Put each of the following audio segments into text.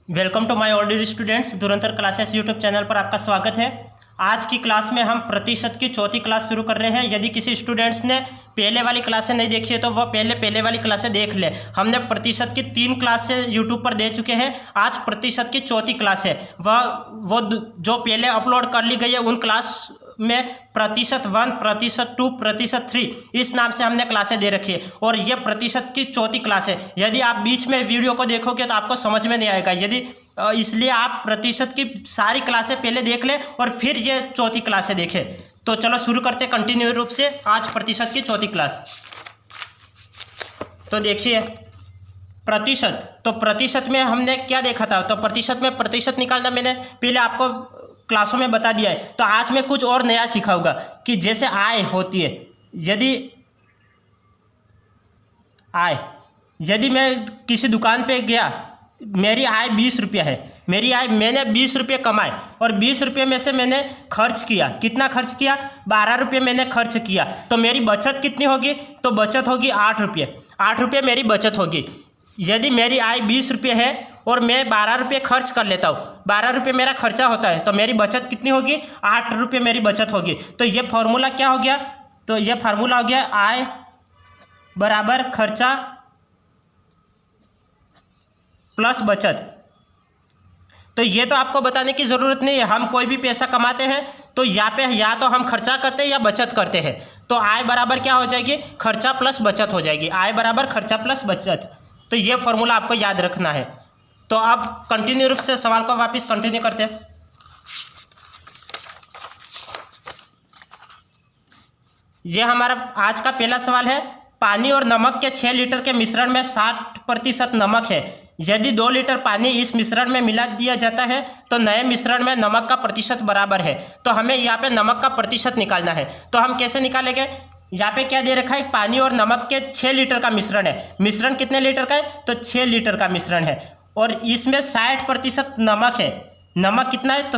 Welcome to my all dear students. Dhurandhar classes YouTube channel पर आपका स्वागत है। आज की क्लास में हम प्रतिशत की चौथी क्लास शुरू कर रहे हैं। यदि किसी स्टूडेंट्स ने पहले वाली क्लासें नहीं देखी है तो वह पहले वाली क्लासें देख ले। हमने प्रतिशत की 3 क्लासें यूट्यूब पर दे चुके हैं। आज प्रतिशत की चौथी क्लास है। वो जो पहले अपलोड कर ली गई है उन क्लास में प्रतिशत 1, प्रतिशत 2, प्रतिशत 3 इस नाम से हमने क्लासें दे रखी है और ये प्रतिशत की चौथी क्लास है। यदि आप बीच में वीडियो को देखोगे तो आपको समझ में नहीं आएगा। इसलिए आप प्रतिशत की सारी क्लासें पहले देख लें और फिर ये चौथी क्लासें देखें। तो चलो शुरू करते हैं कंटिन्यू रूप से आज प्रतिशत की चौथी क्लास। तो देखिए प्रतिशत, तो प्रतिशत में हमने क्या देखा था। तो प्रतिशत निकालना मैंने पहले आपको क्लासों में बता दिया है। तो आज मैं कुछ और नया सिखाऊंगा कि जैसे आय होती है, यदि मैं किसी दुकान पे गया, मेरी आय 20 रुपये है। मैंने 20 रुपये कमाए और 20 रुपये में से मैंने खर्च किया। कितना खर्च किया? 12 रुपये मैंने खर्च किया। तो मेरी बचत कितनी होगी? तो बचत होगी 8 रुपये। 8 रुपये मेरी बचत होगी। यदि मेरी आय 20 रुपये है और मैं 12 रुपये खर्च कर लेता हूँ, 12 रुपये मेरा खर्चा होता है, तो मेरी बचत कितनी होगी? 8 रुपये मेरी बचत होगी। तो ये फार्मूला क्या हो गया? तो ये फार्मूला हो गया आय बराबर खर्चा प्लस बचत। तो ये तो आपको बताने की ज़रूरत नहीं है। हम कोई भी पैसा कमाते हैं तो या तो हम खर्चा करते हैं या बचत करते हैं। तो आय बराबर क्या हो जाएगी? खर्चा प्लस बचत हो जाएगी। आय बराबर खर्चा प्लस बचत। तो ये फॉर्मूला आपको याद रखना है। तो अब कंटिन्यू रूप से सवाल को वापस कंटिन्यू करते हैं। ये हमारा आज का पहला सवाल है। पानी और नमक के 6 लीटर के मिश्रण में 60% नमक है। यदि 2 लीटर पानी इस मिश्रण में मिला दिया जाता है तो नए मिश्रण में नमक का प्रतिशत बराबर है। तो हमें यहाँ पे नमक का प्रतिशत निकालना है। तो हम कैसे निकालेंगे? यहाँ पे क्या दे रखा है? पानी और नमक के 6 लीटर का मिश्रण है। मिश्रण कितने लीटर का है? तो 6 लीटर का मिश्रण है और इसमें 60% नमक है। नमक कितना है? तो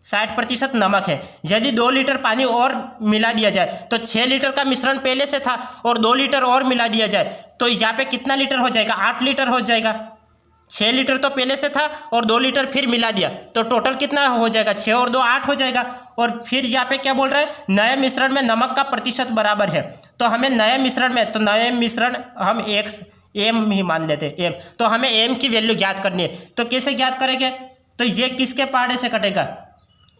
60% नमक है। यदि 2 लीटर पानी और मिला दिया जाए तो 6 लीटर का मिश्रण पहले से था और 2 लीटर और मिला दिया जाए तो यहाँ पे कितना लीटर हो जाएगा? 8 लीटर हो जाएगा। 6 लीटर तो पहले से था और 2 लीटर फिर मिला दिया तो टोटल कितना हो जाएगा? 6 और 2 8 हो जाएगा। और फिर यहाँ पे क्या बोल रहा है? नए मिश्रण में नमक का प्रतिशत बराबर है। तो हमें नए मिश्रण हम एम ही मान लेते हैं, एम। तो हमें एम की वैल्यू ज्ञात करनी है। तो कैसे ज्ञात करेंगे? तो ये किसके पहाड़े से कटेगा?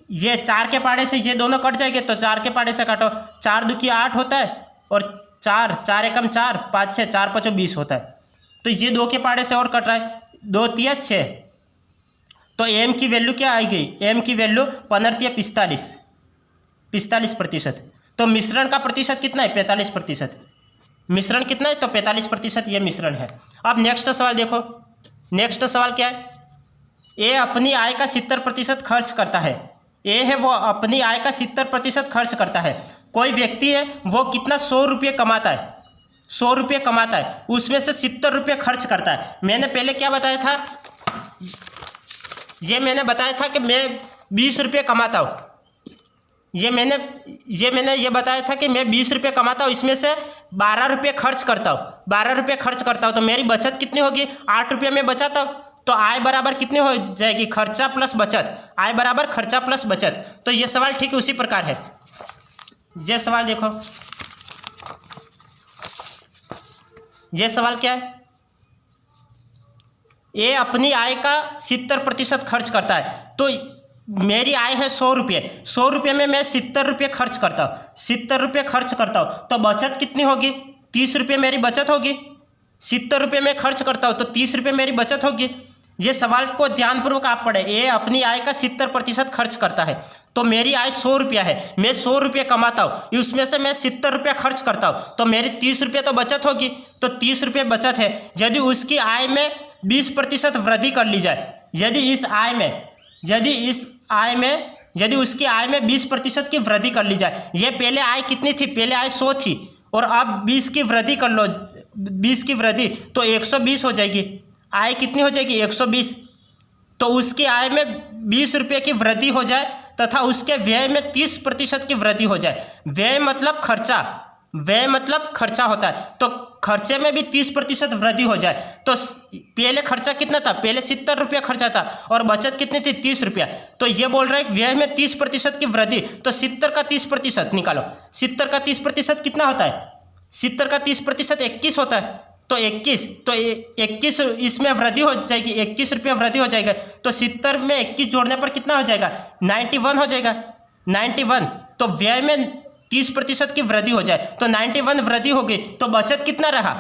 ये 4 के पहाड़े से ये दोनों कट जाएंगे। तो 4 के पहाड़े से काटो। 4 दूकी 8 होता है और 4 एकम 4, 5 6, 4 5 20 होता है। तो ये 2 के पहाड़े से और कट रहा है। 2 3 6। तो एम की वैल्यू क्या आई गई? एम की वैल्यू 15 45%। तो मिश्रण का प्रतिशत कितना है? 45%। मिश्रण कितना है? तो 45% ये मिश्रण है। अब नेक्स्ट सवाल देखो। नेक्स्ट सवाल क्या है? ए अपनी आय का 70% खर्च करता है। ए है वो अपनी आय का 70% खर्च करता है। कोई व्यक्ति है वो कितना? 100 रुपये कमाता है। 100 रुपये कमाता है, उसमें से 70 रुपये खर्च करता है। मैंने पहले क्या बताया था? मैंने बताया था कि मैं 20 रुपये कमाता हूँ। मैंने बताया था कि मैं 20 रुपये कमाता हूँ, इसमें से 12 रुपये खर्च करता हूँ। 12 रुपये खर्च करता हूँ तो मेरी बचत कितनी होगी? 8 रुपये में बचाता हूँ। तो आय बराबर कितनी हो जाएगी? खर्चा प्लस बचत। आय बराबर खर्चा प्लस बचत। तो ये सवाल ठीक उसी प्रकार है। ये सवाल देखो। ये सवाल क्या है? ए अपनी आय का 70% खर्च करता है। तो मेरी आय है 100 रुपये। 100 रुपये में मैं 70 रुपये खर्च करता हूँ। 70 रुपये खर्च करता हूँ तो बचत कितनी होगी? 30 रुपये मेरी बचत होगी। 70 रुपये में खर्च करता हूँ तो 30 रुपये मेरी बचत होगी। ये सवाल को ध्यानपूर्वक आप पढ़े। ए अपनी आय का 70% खर्च करता है। तो मेरी आय 100 रुपया है, मैं 100 रुपये कमाता हूँ, उसमें से मैं 70 रुपया खर्च करता हूँ तो मेरी 30 रुपये तो बचत होगी। तो 30 रुपये बचत है। यदि उसकी आय में 20% वृद्धि कर ली जाए, यदि उसकी आय में 20% की वृद्धि कर ली जाए। ये पहले आय कितनी थी? पहले आय 100 थी और अब 20 की वृद्धि कर लो। 20 की वृद्धि तो 120 हो जाएगी। आय कितनी हो जाएगी? 120। तो उसकी आय में 20 रुपये की वृद्धि हो जाए तथा उसके व्यय में 30% की वृद्धि हो जाए। व्यय मतलब खर्चा होता है। तो खर्चे में भी 30% वृद्धि हो जाए तो पहले खर्चा कितना था, पहले 70 रुपया खर्चा था और बचत कितनी थी 30 रुपया। तो ये बोल रहा है व्यय में 30% की वृद्धि, तो 70 का 30% निकालो। 70 का 30% कितना होता है, 70 का 30% 21 होता है। तो 21 इसमें वृद्धि हो जाएगी, 21 रुपया वृद्धि हो जाएगा। तो 70 में 21 जोड़ने पर कितना हो जाएगा, 91 हो जाएगा। 91 तो व्यय में 30% की वृद्धि हो जाए तो 91 वृद्धि होगी। तो बचत कितना रहा,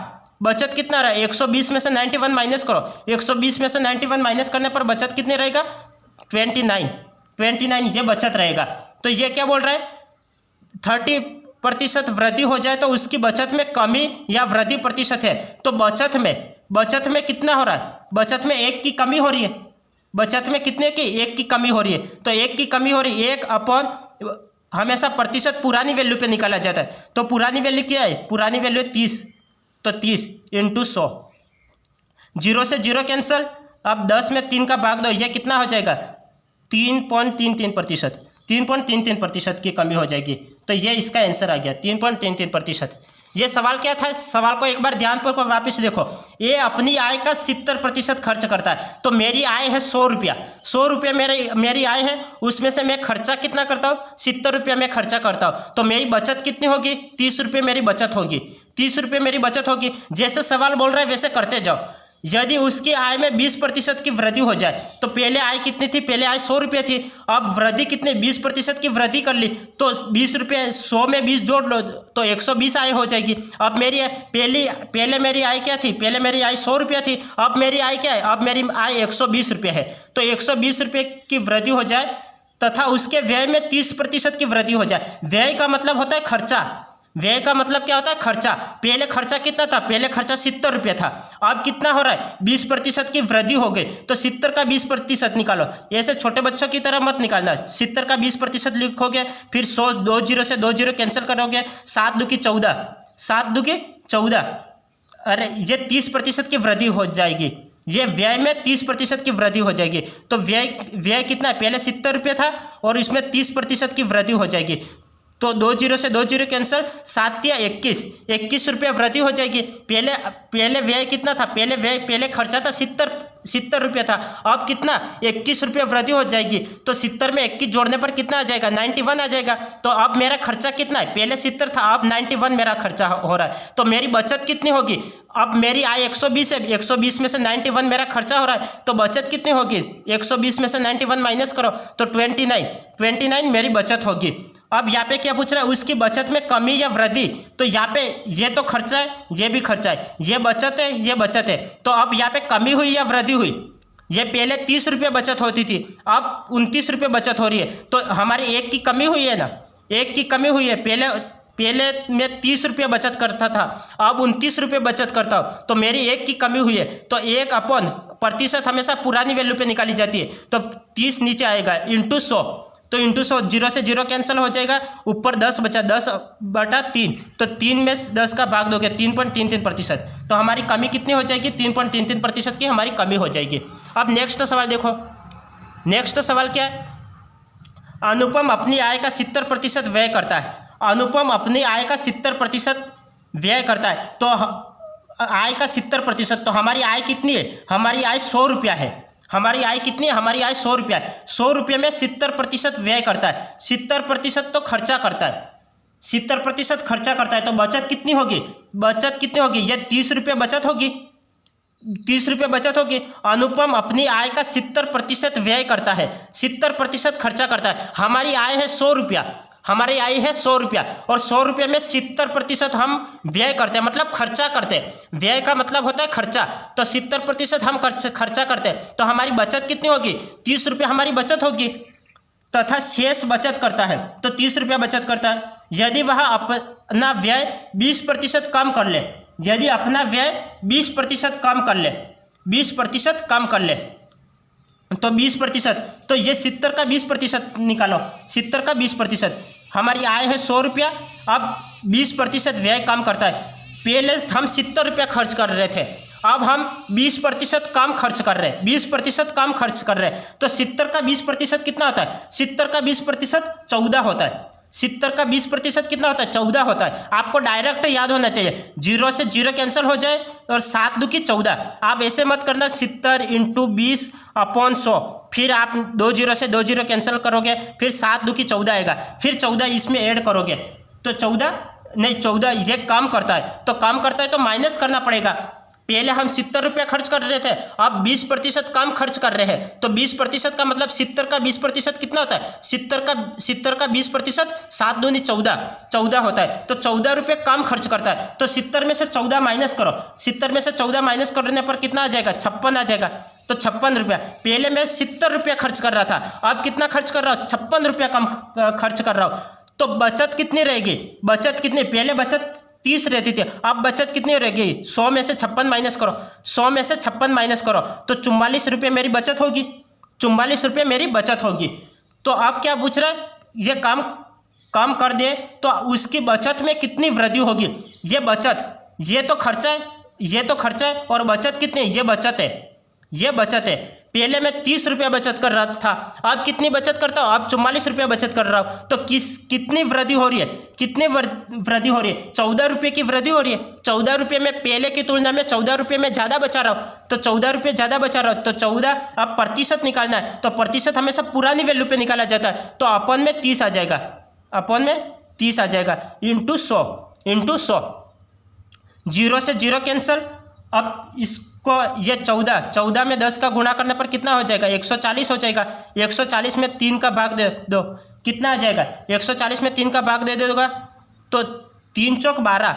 बचत कितना रहा, 120 में से 91 माइनस करो। 120 में से 91 माइनस करने पर बचत कितने रहेगा, 29 ये बचत रहेगा। तो ये क्या बोल रहा है, 30% वृद्धि हो जाए तो उसकी बचत में कमी या वृद्धि प्रतिशत है। तो बचत में कितना हो रहा है, बचत में 1 की कमी हो रही है। बचत में कितने की, 1 की कमी हो रही है। तो 1 की कमी हो रही है, 1 अपॉन हमेशा प्रतिशत पुरानी वैल्यू पे निकाला जाता है। तो पुरानी वैल्यू क्या है, पुरानी वैल्यू है 30, तो 30 इंटू 100, 0 से 0 कैंसिल। अब 10 में 3 का भाग दो, ये कितना हो जाएगा 3.33%, 3.33% की कमी हो जाएगी। तो ये इसका आंसर आ गया 3.33%। ये सवाल क्या था, सवाल को एक बार ध्यानपूर्वक वापस देखो। ये अपनी आय का 70% खर्च करता है। तो मेरी आय है 100 रुपया, 100 रुपया मेरी आय है, उसमें से मैं खर्चा कितना करता हूँ, 70 रुपया मैं खर्चा करता हूँ। तो मेरी बचत कितनी होगी, 30 रुपये मेरी बचत होगी, 30 रुपये मेरी बचत होगी। जैसे सवाल बोल रहा है वैसे करते जाओ। यदि उसकी आय में 20% की वृद्धि हो जाए तो पहले आय कितनी थी, पहले आय 100 रुपये थी, अब वृद्धि कितनी 20% की वृद्धि कर ली तो 20 रुपये, 100 में 20 जोड़ लो तो 120 आय हो जाएगी। अब मेरी पहले मेरी आय क्या थी, पहले मेरी आय 100 रुपया थी, अब मेरी आय क्या है, अब मेरी आय 120 रुपये है। तो 120 रुपये की वृद्धि हो जाए तथा उसके व्यय में 30% की वृद्धि हो जाए। व्यय का मतलब होता है खर्चा, व्यय का मतलब क्या होता है, खर्चा। पहले खर्चा कितना था, पहले खर्चा 70 रुपये था, अब कितना हो रहा है 20% की वृद्धि हो गई। तो 70 का 20% निकालो। ऐसे छोटे बच्चों की तरह मत निकालना। 70 का 20% लिखोगे, फिर 100 2 0 से 2 0 कैंसिल करोगे, 7 2 की 14, 7 2 की 14, अरे ये 30% की वृद्धि हो जाएगी। ये व्यय में 30% की वृद्धि हो जाएगी। तो व्यय कितना है, पहले 70 रुपये था और इसमें 30% की वृद्धि हो जाएगी। तो 2 0 से 2 0 कैंसिल, 7 या 21 रुपये वृद्धि हो जाएगी। पहले व्यय कितना था, पहले खर्चा था 70 रुपये था, अब कितना 21 रुपये वृद्धि हो जाएगी। तो 70 में 21 जोड़ने पर कितना आ जाएगा, 91 आ जाएगा। तो अब मेरा खर्चा कितना है, पहले 70 था, अब 91 मेरा खर्चा हो रहा है। तो मेरी बचत कितनी होगी, अब मेरी आय 120 है, 120 में से 91 मेरा खर्चा हो रहा है, तो बचत कितनी होगी, 120 में से 91 माइनस करो तो 29 मेरी बचत होगी। अब यहाँ पे क्या पूछ रहा है, उसकी बचत में कमी या वृद्धि। तो यहाँ पे ये तो खर्चा है, ये भी खर्चा है, ये बचत है, ये बचत है। तो अब यहाँ पे कमी हुई या वृद्धि हुई, ये पहले 30 रुपये बचत होती थी, अब 29 रुपये बचत हो रही है। तो हमारी 1 की कमी हुई है ना, 1 की कमी हुई है। पहले मैं 30 रुपये बचत करता था, अब 29 रुपये बचत करता हूँ, तो मेरी 1 की कमी हुई है। तो 1 अपॉन प्रतिशत हमेशा पुरानी वैल्यू पे निकाली जाती है, तो 30 नीचे आएगा इंटू 100, तो इंटू 100, 0 से 0 कैंसिल हो जाएगा, ऊपर 10 बचा, 10/3, तो 3 में 10 का भाग दोगे 3.33%। तो हमारी कमी कितनी हो जाएगी, 3.33% की हमारी कमी हो जाएगी। अब नेक्स्ट सवाल देखो, नेक्स्ट सवाल क्या है, अनुपम अपनी आय का 70% व्यय करता है। अनुपम अपनी आय का 70% व्यय करता है, तो आय का 70%, तो हमारी आय कितनी है, हमारी आय 100 रुपया है। हमारी आय कितनी है, हमारी आय 100 रुपया है। 100 रुपये में 70% व्यय करता है, 70% तो खर्चा करता है, 70% खर्चा करता है। तो बचत कितनी होगी, बचत कितनी होगी, ये 30 रुपये बचत होगी, 30 रुपये बचत होगी। अनुपम अपनी आय का 70% व्यय करता है, 70% खर्चा करता है। हमारी आय है 100 रुपया, हमारी आय है 100 रुपया, और 100 रुपये में 70% हम व्यय करते हैं, मतलब खर्चा करते हैं। व्यय का मतलब होता है खर्चा, तो 70% हम खर्चा करते हैं। तो हमारी बचत कितनी होगी, 30 रुपये हमारी बचत होगी, तथा शेष बचत करता है, तो 30 रुपया बचत करता है। यदि वह अपना व्यय 20% कम कर ले, यदि अपना व्यय 20% कम कर ले, 20% कम कर ले, तो 20%, तो ये 70 का 20% निकालो, 70 का 20%। हमारी आय है 100 रुपया, अब 20% व्यय कम करता है। पहले हम 70 रुपया खर्च कर रहे थे, अब हम 20% कम खर्च कर रहे हैं, 20% कम खर्च कर रहे हैं। तो 70 का 20% कितना होता है, 70 का 20% 14 होता है, 70 का 20% कितना होता है? 14 होता है। आपको डायरेक्ट याद होना चाहिए, 0 से 0 कैंसिल हो जाए और 7 दूनी 14। आप ऐसे मत करना 70 × 20/100, फिर आप 2 0 से 2 0 कैंसिल करोगे, फिर 7 दूनी 14 आएगा, फिर 14 इसमें ऐड करोगे तो 14 ये कम करता है, तो कम करता है तो माइनस करना पड़ेगा। पहले हम 70 रुपये खर्च कर रहे थे, अब 20% कम खर्च कर रहे हैं, तो 20% का मतलब 70 का 20% कितना होता है? 70 का 20% 7 दूनी 14 होता है, तो 14 रुपये कम खर्च करता है। तो 70 में से 14 माइनस करो, 70 में से 14 माइनस करने पर कितना आ जाएगा? 56 आ जाएगा। तो 56 रुपया, पहले मैं 70 रुपये खर्च कर रहा था, अब कितना खर्च कर रहा हूँ? 56 रुपया कम खर्च कर रहा हूँ। तो बचत कितनी रहेगी? बचत कितनी? पहले बचत 30 रहती थी, अब बचत कितनी रहेगी? 100 में से 56 माइनस करो, 100 में से 56 माइनस करो तो 44 रुपये मेरी बचत होगी, 44 रुपये मेरी बचत होगी। तो अब क्या पूछ रहा है? ये कम कर दे तो उसकी बचत में कितनी वृद्धि होगी? ये बचत, ये तो खर्चा है और बचत कितनी? ये बचत है। पहले मैं 30 रुपये बचत कर रहा था, अब कितनी बचत करता हूँ? अब 44 रुपये बचत कर रहा हूँ। तो कितनी वृद्धि हो रही है? कितनी वृद्धि हो रही है? 14 रुपये की वृद्धि हो रही है। 14 रुपये में पहले की तुलना में 14 रुपये में ज़्यादा बचा रहा हूँ, तो 14 रुपये ज़्यादा बचा रहा हूँ। तो 14, अब प्रतिशत निकालना है, तो प्रतिशत हमेशा पुरानी वैल्यू पे निकाला जाता है, तो अपन में 30 आ जाएगा, इंटू 100 0 से 0 कैंसल। अब इसको ये 14 में 10 का गुणा करने पर कितना हो जाएगा? 140 हो जाएगा। 140 में 3 का भाग दे दो, कितना आ जाएगा? 140 में 3 का भाग दे दोगा तो 3 चौक 12,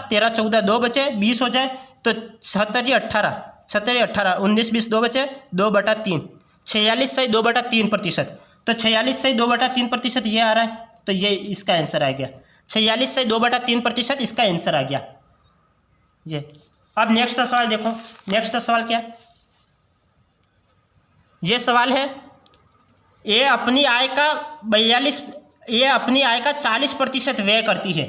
13 14 2 बचे 20 हो जाए, तो 17 18 19 20 2 बचे 2/3, 46 सही 2/3%। तो 46 सही 2/3% ये आ रहा है, तो ये इसका आंसर आ गया। 46 सही 2/3% इसका आंसर आ गया ये। अब नेक्स्ट सवाल देखो, नेक्स्ट सवाल क्या है? ये सवाल है, ए अपनी आय का 40% व्यय करती है।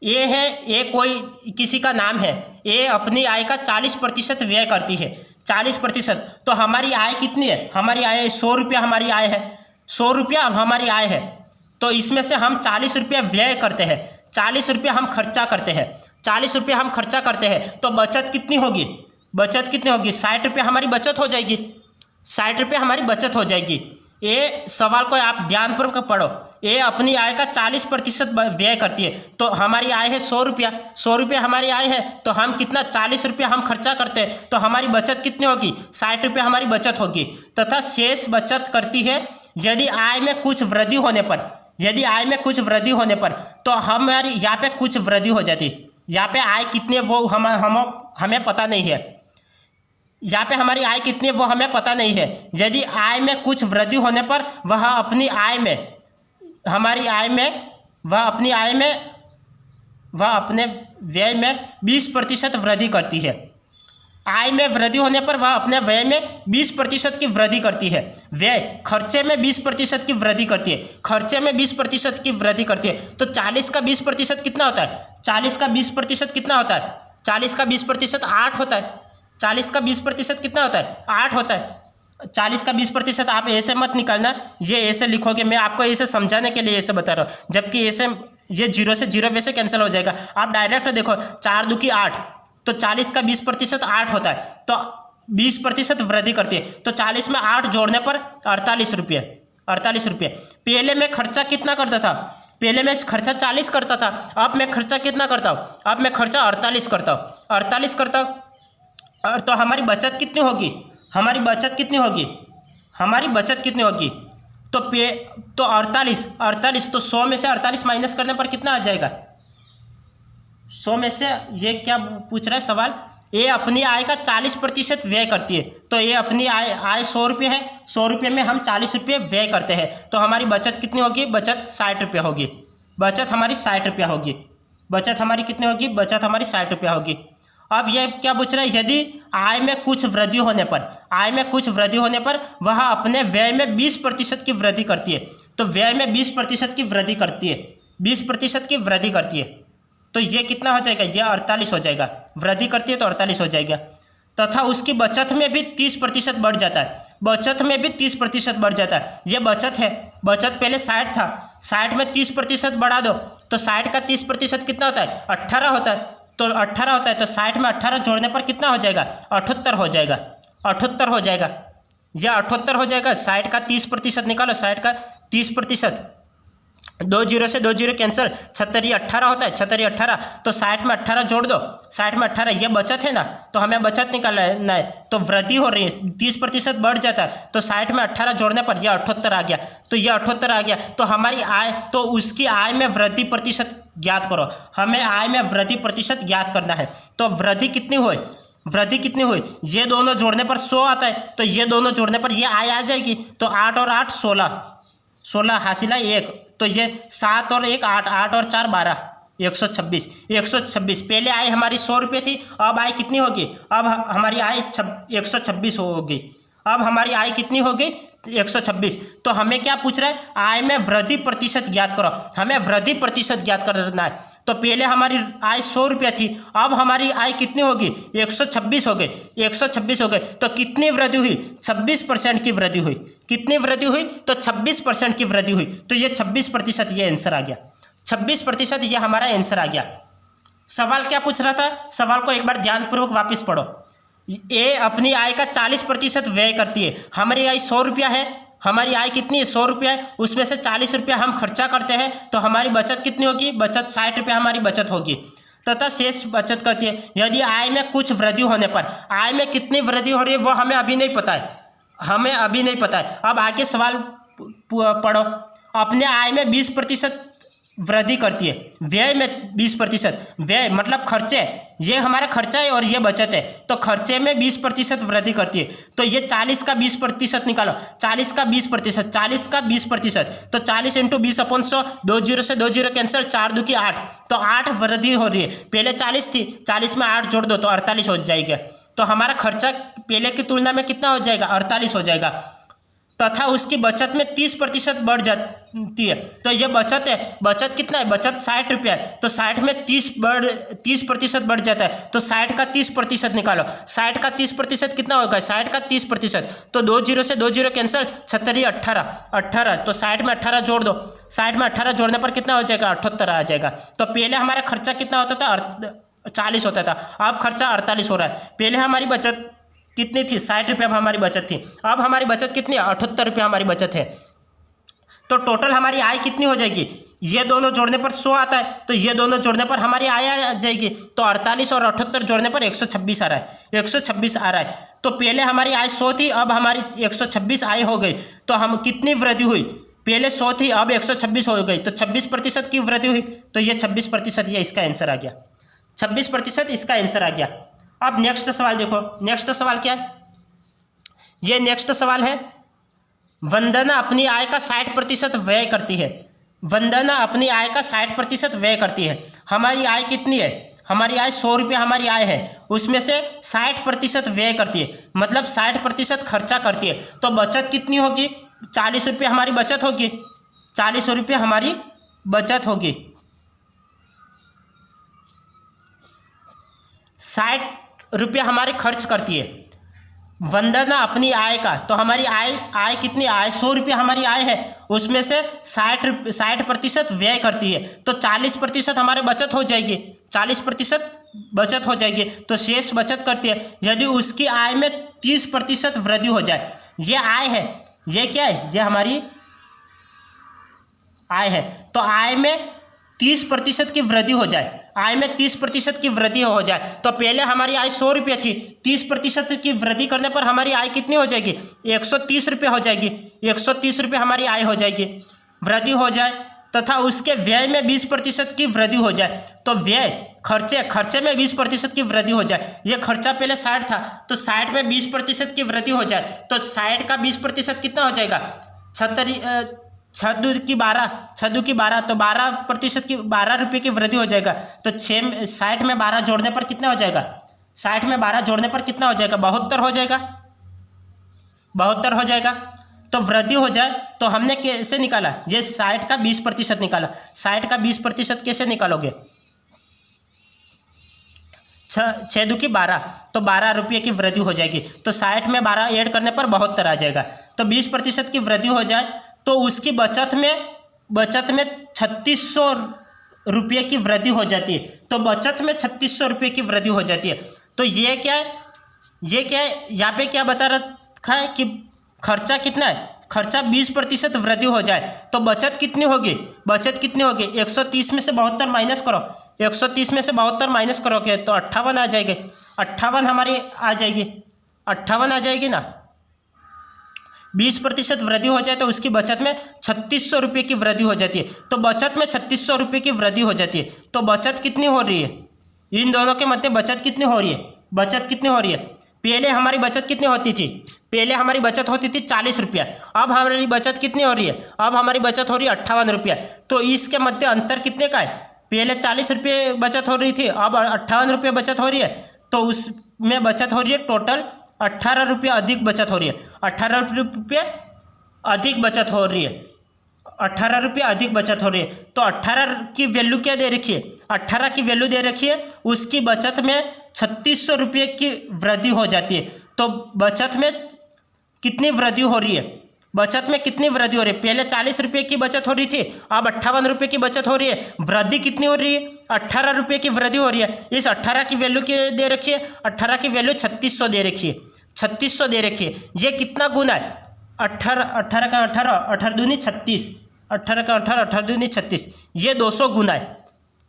ए कोई किसी का नाम है, ए अपनी आय का 40% व्यय करती है, 40%। तो हमारी आय कितनी है? हमारी आय 100 रुपया हमारी आय है, 100 रुपया हमारी आय है। तो इसमें से हम 40 रुपया व्यय करते हैं, 40 रुपया हम खर्चा करते हैं, 40 रुपये हम खर्चा करते हैं, तो बचत कितनी होगी? 60 रुपये हमारी बचत हो जाएगी, 60 रुपये हमारी बचत हो जाएगी। ये सवाल को आप ध्यानपूर्वक पढ़ो। ये अपनी आय का 40% व्यय करती है, तो हमारी आय है 100 रुपया, 100 रुपये हमारी आय है, तो हम कितना 40 रुपये हम खर्चा करते हैं, तो हमारी बचत कितनी होगी? 60 रुपये हमारी बचत होगी। तथा शेष बचत करती है यदि आय में कुछ वृद्धि होने पर, तो हमारी यहाँ पे कुछ वृद्धि हो जाती। यहाँ पे आय कितनी है वो हमें पता नहीं है, यहाँ पे हमारी आय कितनी है वो हमें पता नहीं है। यदि आय में कुछ वृद्धि होने पर वह अपनी आय अपने व्यय में 20% वृद्धि करती है। आय में वृद्धि होने पर वह अपने व्यय में 20% की वृद्धि करती है। व्यय खर्चे में 20% की वृद्धि करती है, खर्चे में 20% की वृद्धि करती है। तो 40 का 20% कितना होता है? 40 का 20% कितना होता है? 40 का 20% 8 होता है। 40 का 20% कितना होता है? 8 होता है। 40 का 20% आप ऐसे मत निकालना, ये ऐसे लिखोगे, मैं आपको ऐसे समझाने के लिए ऐसे बता रहा हूँ, जबकि ऐसे ये 0 से 0 वैसे कैंसिल हो जाएगा। आप डायरेक्ट देखो, 4 दूनी 8, तो 40 का 20% 8 होता है, तो 20% वृद्धि करती है। तो 40 में 8 जोड़ने पर 48 रुपये। पहले मैं खर्चा कितना करता था? पहले मैं खर्चा 40 करता था, अब मैं खर्चा कितना करता हूँ? अब मैं खर्चा 48 करता हूँ। और तो हमारी बचत कितनी होगी? हमारी बचत कितनी होगी? तो 48, तो 100 में से 48 माइनस करने पर कितना आ जाएगा? 100 में से, ये क्या पूछ रहा है सवाल? ये अपनी आय का 40% व्यय करती है, तो ये अपनी आय 100 रुपये है, 100 रुपये में हम 40 रुपये व्यय करते हैं, तो हमारी बचत कितनी होगी? बचत 60 रुपये होगी। बचत हमारी 60 रुपया होगी। बचत हमारी कितनी होगी? बचत हमारी 60 रुपया होगी। अब यह क्या पूछ रहा है? यदि आय में कुछ वृद्धि होने पर वह अपने व्यय में 20% की वृद्धि करती है, तो व्यय में 20% की वृद्धि करती है, 20% की वृद्धि करती है, तो ये कितना हो जाएगा? ये 48 हो जाएगा। वृद्धि करती है तो 48 हो जाएगा। तथा उसकी बचत में भी 30% बढ़ जाता है, बचत में भी 30% बढ़ जाता है। ये बचत है, बचत पहले 60 था, 60 में 30% बढ़ा दो तो 60 का 30% कितना होता है? 18 होता है। तो 18 होता है तो 60 में 18 जोड़ने पर कितना हो जाएगा? 78 हो जाएगा। 78 हो जाएगा, यह 78 हो जाएगा। 60 का 30% निकालो, 60 का 30%, 2 जीरो से 2 जीरो कैंसिल, 76 18 होता है, 76 18। तो 60 में 18 जोड़ दो, 60 में 18, ये बचत है ना, तो हमें बचत निकालना है। तो वृद्धि हो रही है, 30% बढ़ जाता है, तो 60 में 18 जोड़ने पर यह 78 आ गया। तो यह 78 आ गया। तो हमारी आय, तो उसकी आय में वृद्धि प्रतिशत ज्ञात करो। हमें आय में वृद्धि प्रतिशत ज्ञात करना है। तो वृद्धि कितनी हुई? वृद्धि कितनी हुई? ये दोनों जोड़ने पर 100 आता है, तो ये दोनों जोड़ने पर ये आय आ जाएगी। तो 8 और 8 16, 16 हासिला 1, तो ये 7 और 1 8, 8 और 4 12, 126। 126 पहले आय हमारी 100 रुपये थी, अब आय कितनी होगी? अब हमारी आय 126 होगी। अब हमारी आय कितनी होगी? 126। तो हमें क्या पूछ रहा है? आय में वृद्धि प्रतिशत ज्ञात करो। हमें वृद्धि प्रतिशत ज्ञात करना है। तो पहले हमारी आय 100 रुपये थी, अब हमारी आय कितनी होगी? 126 हो गई। 126 हो गए तो कितनी वृद्धि हुई? 26% की वृद्धि हुई। कितनी वृद्धि हुई? तो 26% की वृद्धि हुई। तो ये 26%, ये आंसर आ गया। 26% ये हमारा आंसर आ गया। सवाल क्या पूछ रहा था? सवाल को एक बार ध्यानपूर्वक वापस पढ़ो। ए अपनी आय का 40% व्यय करती है। हमारी आय 100 रुपया है, हमारी आय कितनी है? 100 रुपया है, उसमें से 40 रुपया हम खर्चा करते हैं, तो हमारी बचत कितनी होगी? बचत 60 रुपया हमारी बचत होगी, तथा शेष बचत करती है। यदि आय में कुछ वृद्धि होने पर, आय में कितनी वृद्धि हो रही है वो हमें अभी नहीं पता है, हमें अभी नहीं पता है। अब आगे सवाल पढ़ो। अपने आय में 20% वृद्धि करती है, व्यय में 20%, व्यय मतलब खर्चे, ये हमारा खर्चा है और ये बचत है, तो खर्चे में 20% वृद्धि करती है। तो ये 40 का 20% निकालो, 40 का 20%, 40 का 20%, तो 40 × 20/100, 2 जीरो से 2 जीरो कैंसिल, 4 2 की 8, तो 8 वृद्धि हो रही है। पहले 40 थी, 40 में 8 जोड़ दो तो 48 हो जाएगा। तो हमारा खर्चा पहले की तुलना में कितना हो जाएगा? 48 हो जाएगा, तथा उसकी बचत में 30% बढ़ जाती है। तो ये बचत है, बचत कितना है? बचत 60 रुपया है, तो 60 में 30% बढ़ जाता है, तो 60 का 30% निकालो। 60 का 30% कितना होगा? 60 का 30%, तो 2 जीरो से 2 जीरो कैंसिल, 76 18, 18, तो 60 में 18 जोड़ दो, 60 में 18 जोड़ने पर कितना हो जाएगा? 78 आ जाएगा। तो पहले हमारा खर्चा कितना होता था? 40 होता था, अब खर्चा 48 हो रहा है। पहले हमारी बचत कितनी थी? 60 रुपये हमारी बचत थी, अब हमारी बचत कितनी है? 78 रुपये हमारी बचत है। तो टोटल हमारी आय कितनी हो जाएगी? ये दोनों जोड़ने पर 100 आता है, तो ये दोनों जोड़ने पर हमारी आय आ जाएगी। तो 48 और 78 जोड़ने पर 126 आ रहा है, 126 आ रहा है। तो पहले हमारी आय 100 थी, अब हमारी 126 आय हो गई। तो हम कितनी वृद्धि हुई? पहले 100 थी, अब 126 हो गई, तो 26% की वृद्धि हुई। तो ये 26%, ये इसका आंसर आ गया। 26% इसका आंसर आ गया। अब नेक्स्ट सवाल देखो। नेक्स्ट सवाल क्या है? ये नेक्स्ट सवाल है, वंदना अपनी आय का 60% व्यय करती है। वंदना अपनी आय का 60% व्यय करती है। हमारी आय कितनी है? हमारी आय 100 रुपये हमारी आय है, उसमें से 60% व्यय करती है, मतलब 60% खर्चा करती है। तो बचत कितनी होगी? 40 रुपये हमारी बचत होगी, 40 रुपये हमारी बचत होगी। 60 रुपये हमारे खर्च करती है वंदना अपनी आय का। तो हमारी आय कितनी? आय 100 रुपये हमारी आय है, उसमें से 60% व्यय करती है, तो 40% हमारे बचत हो जाएगी, 40% बचत हो जाएगी। तो शेष बचत करती है। यदि उसकी आय में 30% वृद्धि हो जाए, ये आय है, ये क्या है? ये हमारी आय है। तो आय में 30% की वृद्धि हो जाए, आय में 30% की वृद्धि हो जाए, तो पहले हमारी आय 100 रुपये थी, 30% की वृद्धि करने पर हमारी आय कितनी हो जाएगी? 130 रुपये हो जाएगी, 130 रुपये हमारी आय हो जाएगी, वृद्धि हो जाए। तथा उसके व्यय में 20% की वृद्धि हो जाए, तो व्यय खर्चे में 20% की वृद्धि हो जाए। ये खर्चा पहले 60 था, तो 60 में 20% की वृद्धि हो जाए, तो 60 का 20% कितना हो जाएगा? 6 2 की 12, 6 2 की 12, तो 12% की 12 रुपये की वृद्धि हो जाएगा। तो 60 में 12 जोड़ने पर कितना हो जाएगा? 60 में 12 जोड़ने पर कितना हो जाएगा? 72 हो जाएगा, 72 हो जाएगा। तो वृद्धि हो जाए तो हमने कैसे निकाला? ये 60 का 20% निकाला। 60 का 20% कैसे निकालोगे? 6 2 की 12, तो 12 रुपये की वृद्धि हो जाएगी। तो 60 में 12 ऐड करने पर 72 आ जाएगा। तो 20% की वृद्धि हो जाए तो उसकी बचत में बचत में 3600 रुपये की वृद्धि हो जाती है। तो बचत में 3600 रुपये की वृद्धि हो जाती है। तो ये क्या है, यहाँ पे क्या बता रखा है कि खर्चा कितना है, खर्चा 20% वृद्धि हो जाए तो बचत कितनी होगी, बचत कितनी होगी 130 में से 72 माइनस करो, 130 में से 72 माइनस करोगे तो 58 आ जाएगी, 58 हमारी आ जाएगी, 58 आ जाएगी ना। 20% वृद्धि हो जाए तो उसकी बचत में 3600 रुपये की वृद्धि हो जाती है। तो बचत में 3600 रुपये की वृद्धि हो जाती है। तो बचत कितनी हो रही है, इन दोनों के मध्य बचत कितनी हो रही है, बचत कितनी हो रही है। पहले हमारी बचत कितनी होती थी, पहले हमारी बचत होती थी 40 रुपया, अब हमारी बचत कितनी हो रही है, अब हमारी बचत हो रही है 58 रुपया। तो इसके मध्य अंतर कितने का है, पहले 40 रुपये बचत हो रही थी, अब 58 रुपये बचत हो रही है। तो उसमें बचत हो रही है टोटल 18 रुपये अधिक बचत हो रही है, 18 रुपये अधिक बचत हो रही है, 18 रुपये अधिक बचत हो रही है। तो 18 की वैल्यू क्या दे रखी है, 18 की वैल्यू दे रखी है, उसकी बचत में 3600 रुपये की वृद्धि हो जाती है। तो बचत में कितनी वृद्धि हो रही है, बचत में कितनी वृद्धि हो रही है, पहले 40 रुपये की बचत हो रही थी, अब 58 रुपये की बचत हो रही है, वृद्धि कितनी हो रही है 18 रुपये की वृद्धि हो रही है। इस 18 की वैल्यू क्या दे रखी है, 18 की वैल्यू 3600 दे रखी है, 3600 दे रखी है। ये कितना गुना है, 18 का 18 दूनी 36, 18 का 18 दूनी 36, ये 200 गुना है।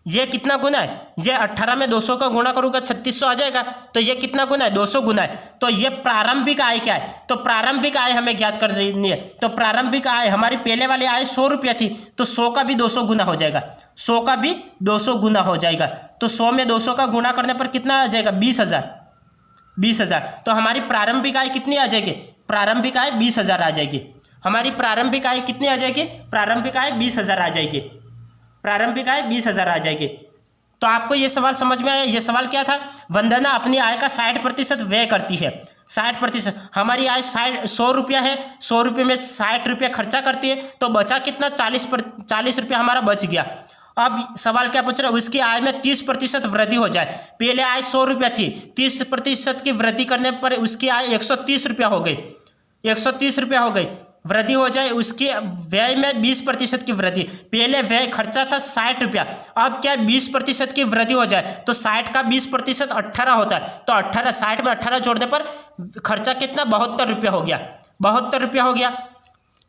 ये कितना गुना है, ये 18 में 200 का गुणा करूँगा 3600 आ जाएगा। तो ये कितना गुना है, 200 गुना है। तो ये प्रारंभिक आय क्या है, तो प्रारंभिक आय हमें ज्ञात करनी है। तो प्रारंभिक आय हमारी पहले वाली आय 100 रुपया थी, तो 100 का भी 200 गुना हो जाएगा, 100 का भी 200 गुना हो जाएगा। तो 100 में 200 का गुणा करने पर कितना आ जाएगा, 20,000। तो हमारी प्रारंभिक आय कितनी आ जाएगी, प्रारंभिक आय 20,000 आ जाएगी। हमारी प्रारंभिक आय कितनी आ जाएगी, प्रारंभिक आय 20,000 आ जाएगी, प्रारंभिक आय 20,000 आ जाएगी। तो आपको ये सवाल समझ में आया। ये सवाल क्या था, वंदना अपनी आय का 60% व्यय करती है, 60%। हमारी आय 100 रुपया है, 100 रुपये में 60 रुपये खर्चा करती है, तो बचा कितना 40 रुपया हमारा बच गया। अब सवाल क्या पूछ रहा है, उसकी आय में 30% वृद्धि हो जाए। पहले आय 100 रुपया थी, 30% की वृद्धि करने पर उसकी आय 130 रुपया हो गई, 130 रुपया हो गई, वृद्धि हो जाए। उसके व्यय में 20% की वृद्धि, पहले व्यय खर्चा था 60 रुपया, अब क्या 20% की वृद्धि हो जाए तो 60 का 20% 18 होता है। तो 18, 60 में 18 जोड़ने पर खर्चा कितना 72 रुपया हो गया, 72 रुपया हो गया।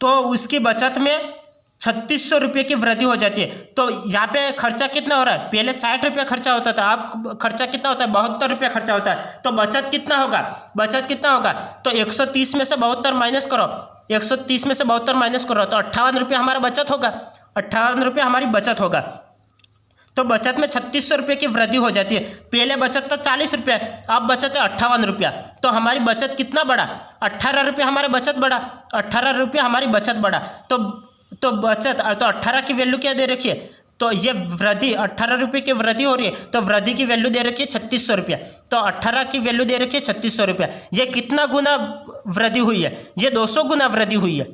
तो उसकी बचत में 3600 रुपये की वृद्धि हो जाती है। तो यहाँ पे खर्चा कितना हो रहा है, पहले 60 रुपया खर्चा होता था, अब खर्चा कितना होता है 72 रुपया खर्चा होता है। तो बचत कितना होगा, बचत कितना होगा, तो 130 में से 72 माइनस करो, 130 में से 72 माइनस करो तो 58 रुपया हमारा बचत होगा, 58 रुपया हमारी बचत होगा। तो बचत में 3600 रुपये की वृद्धि हो जाती है। पहले बचत था 40 रुपया, अब बचत है 58 रुपया। तो हमारी बचत कितना बढ़ा, 18 रुपया हमारी बचत बढ़ा, 18 रुपया हमारी बचत बढ़ा। तो बचत, तो 18 की वैल्यू क्या दे रखी है, तो ये वृद्धि 18 रुपये की वृद्धि हो रही है, तो वृद्धि की वैल्यू दे रखी है 3600 रुपया। तो 18 की वैल्यू दे रखी है 3600 रुपया। ये कितना गुना वृद्धि हुई है, ये 200 गुना वृद्धि हुई है।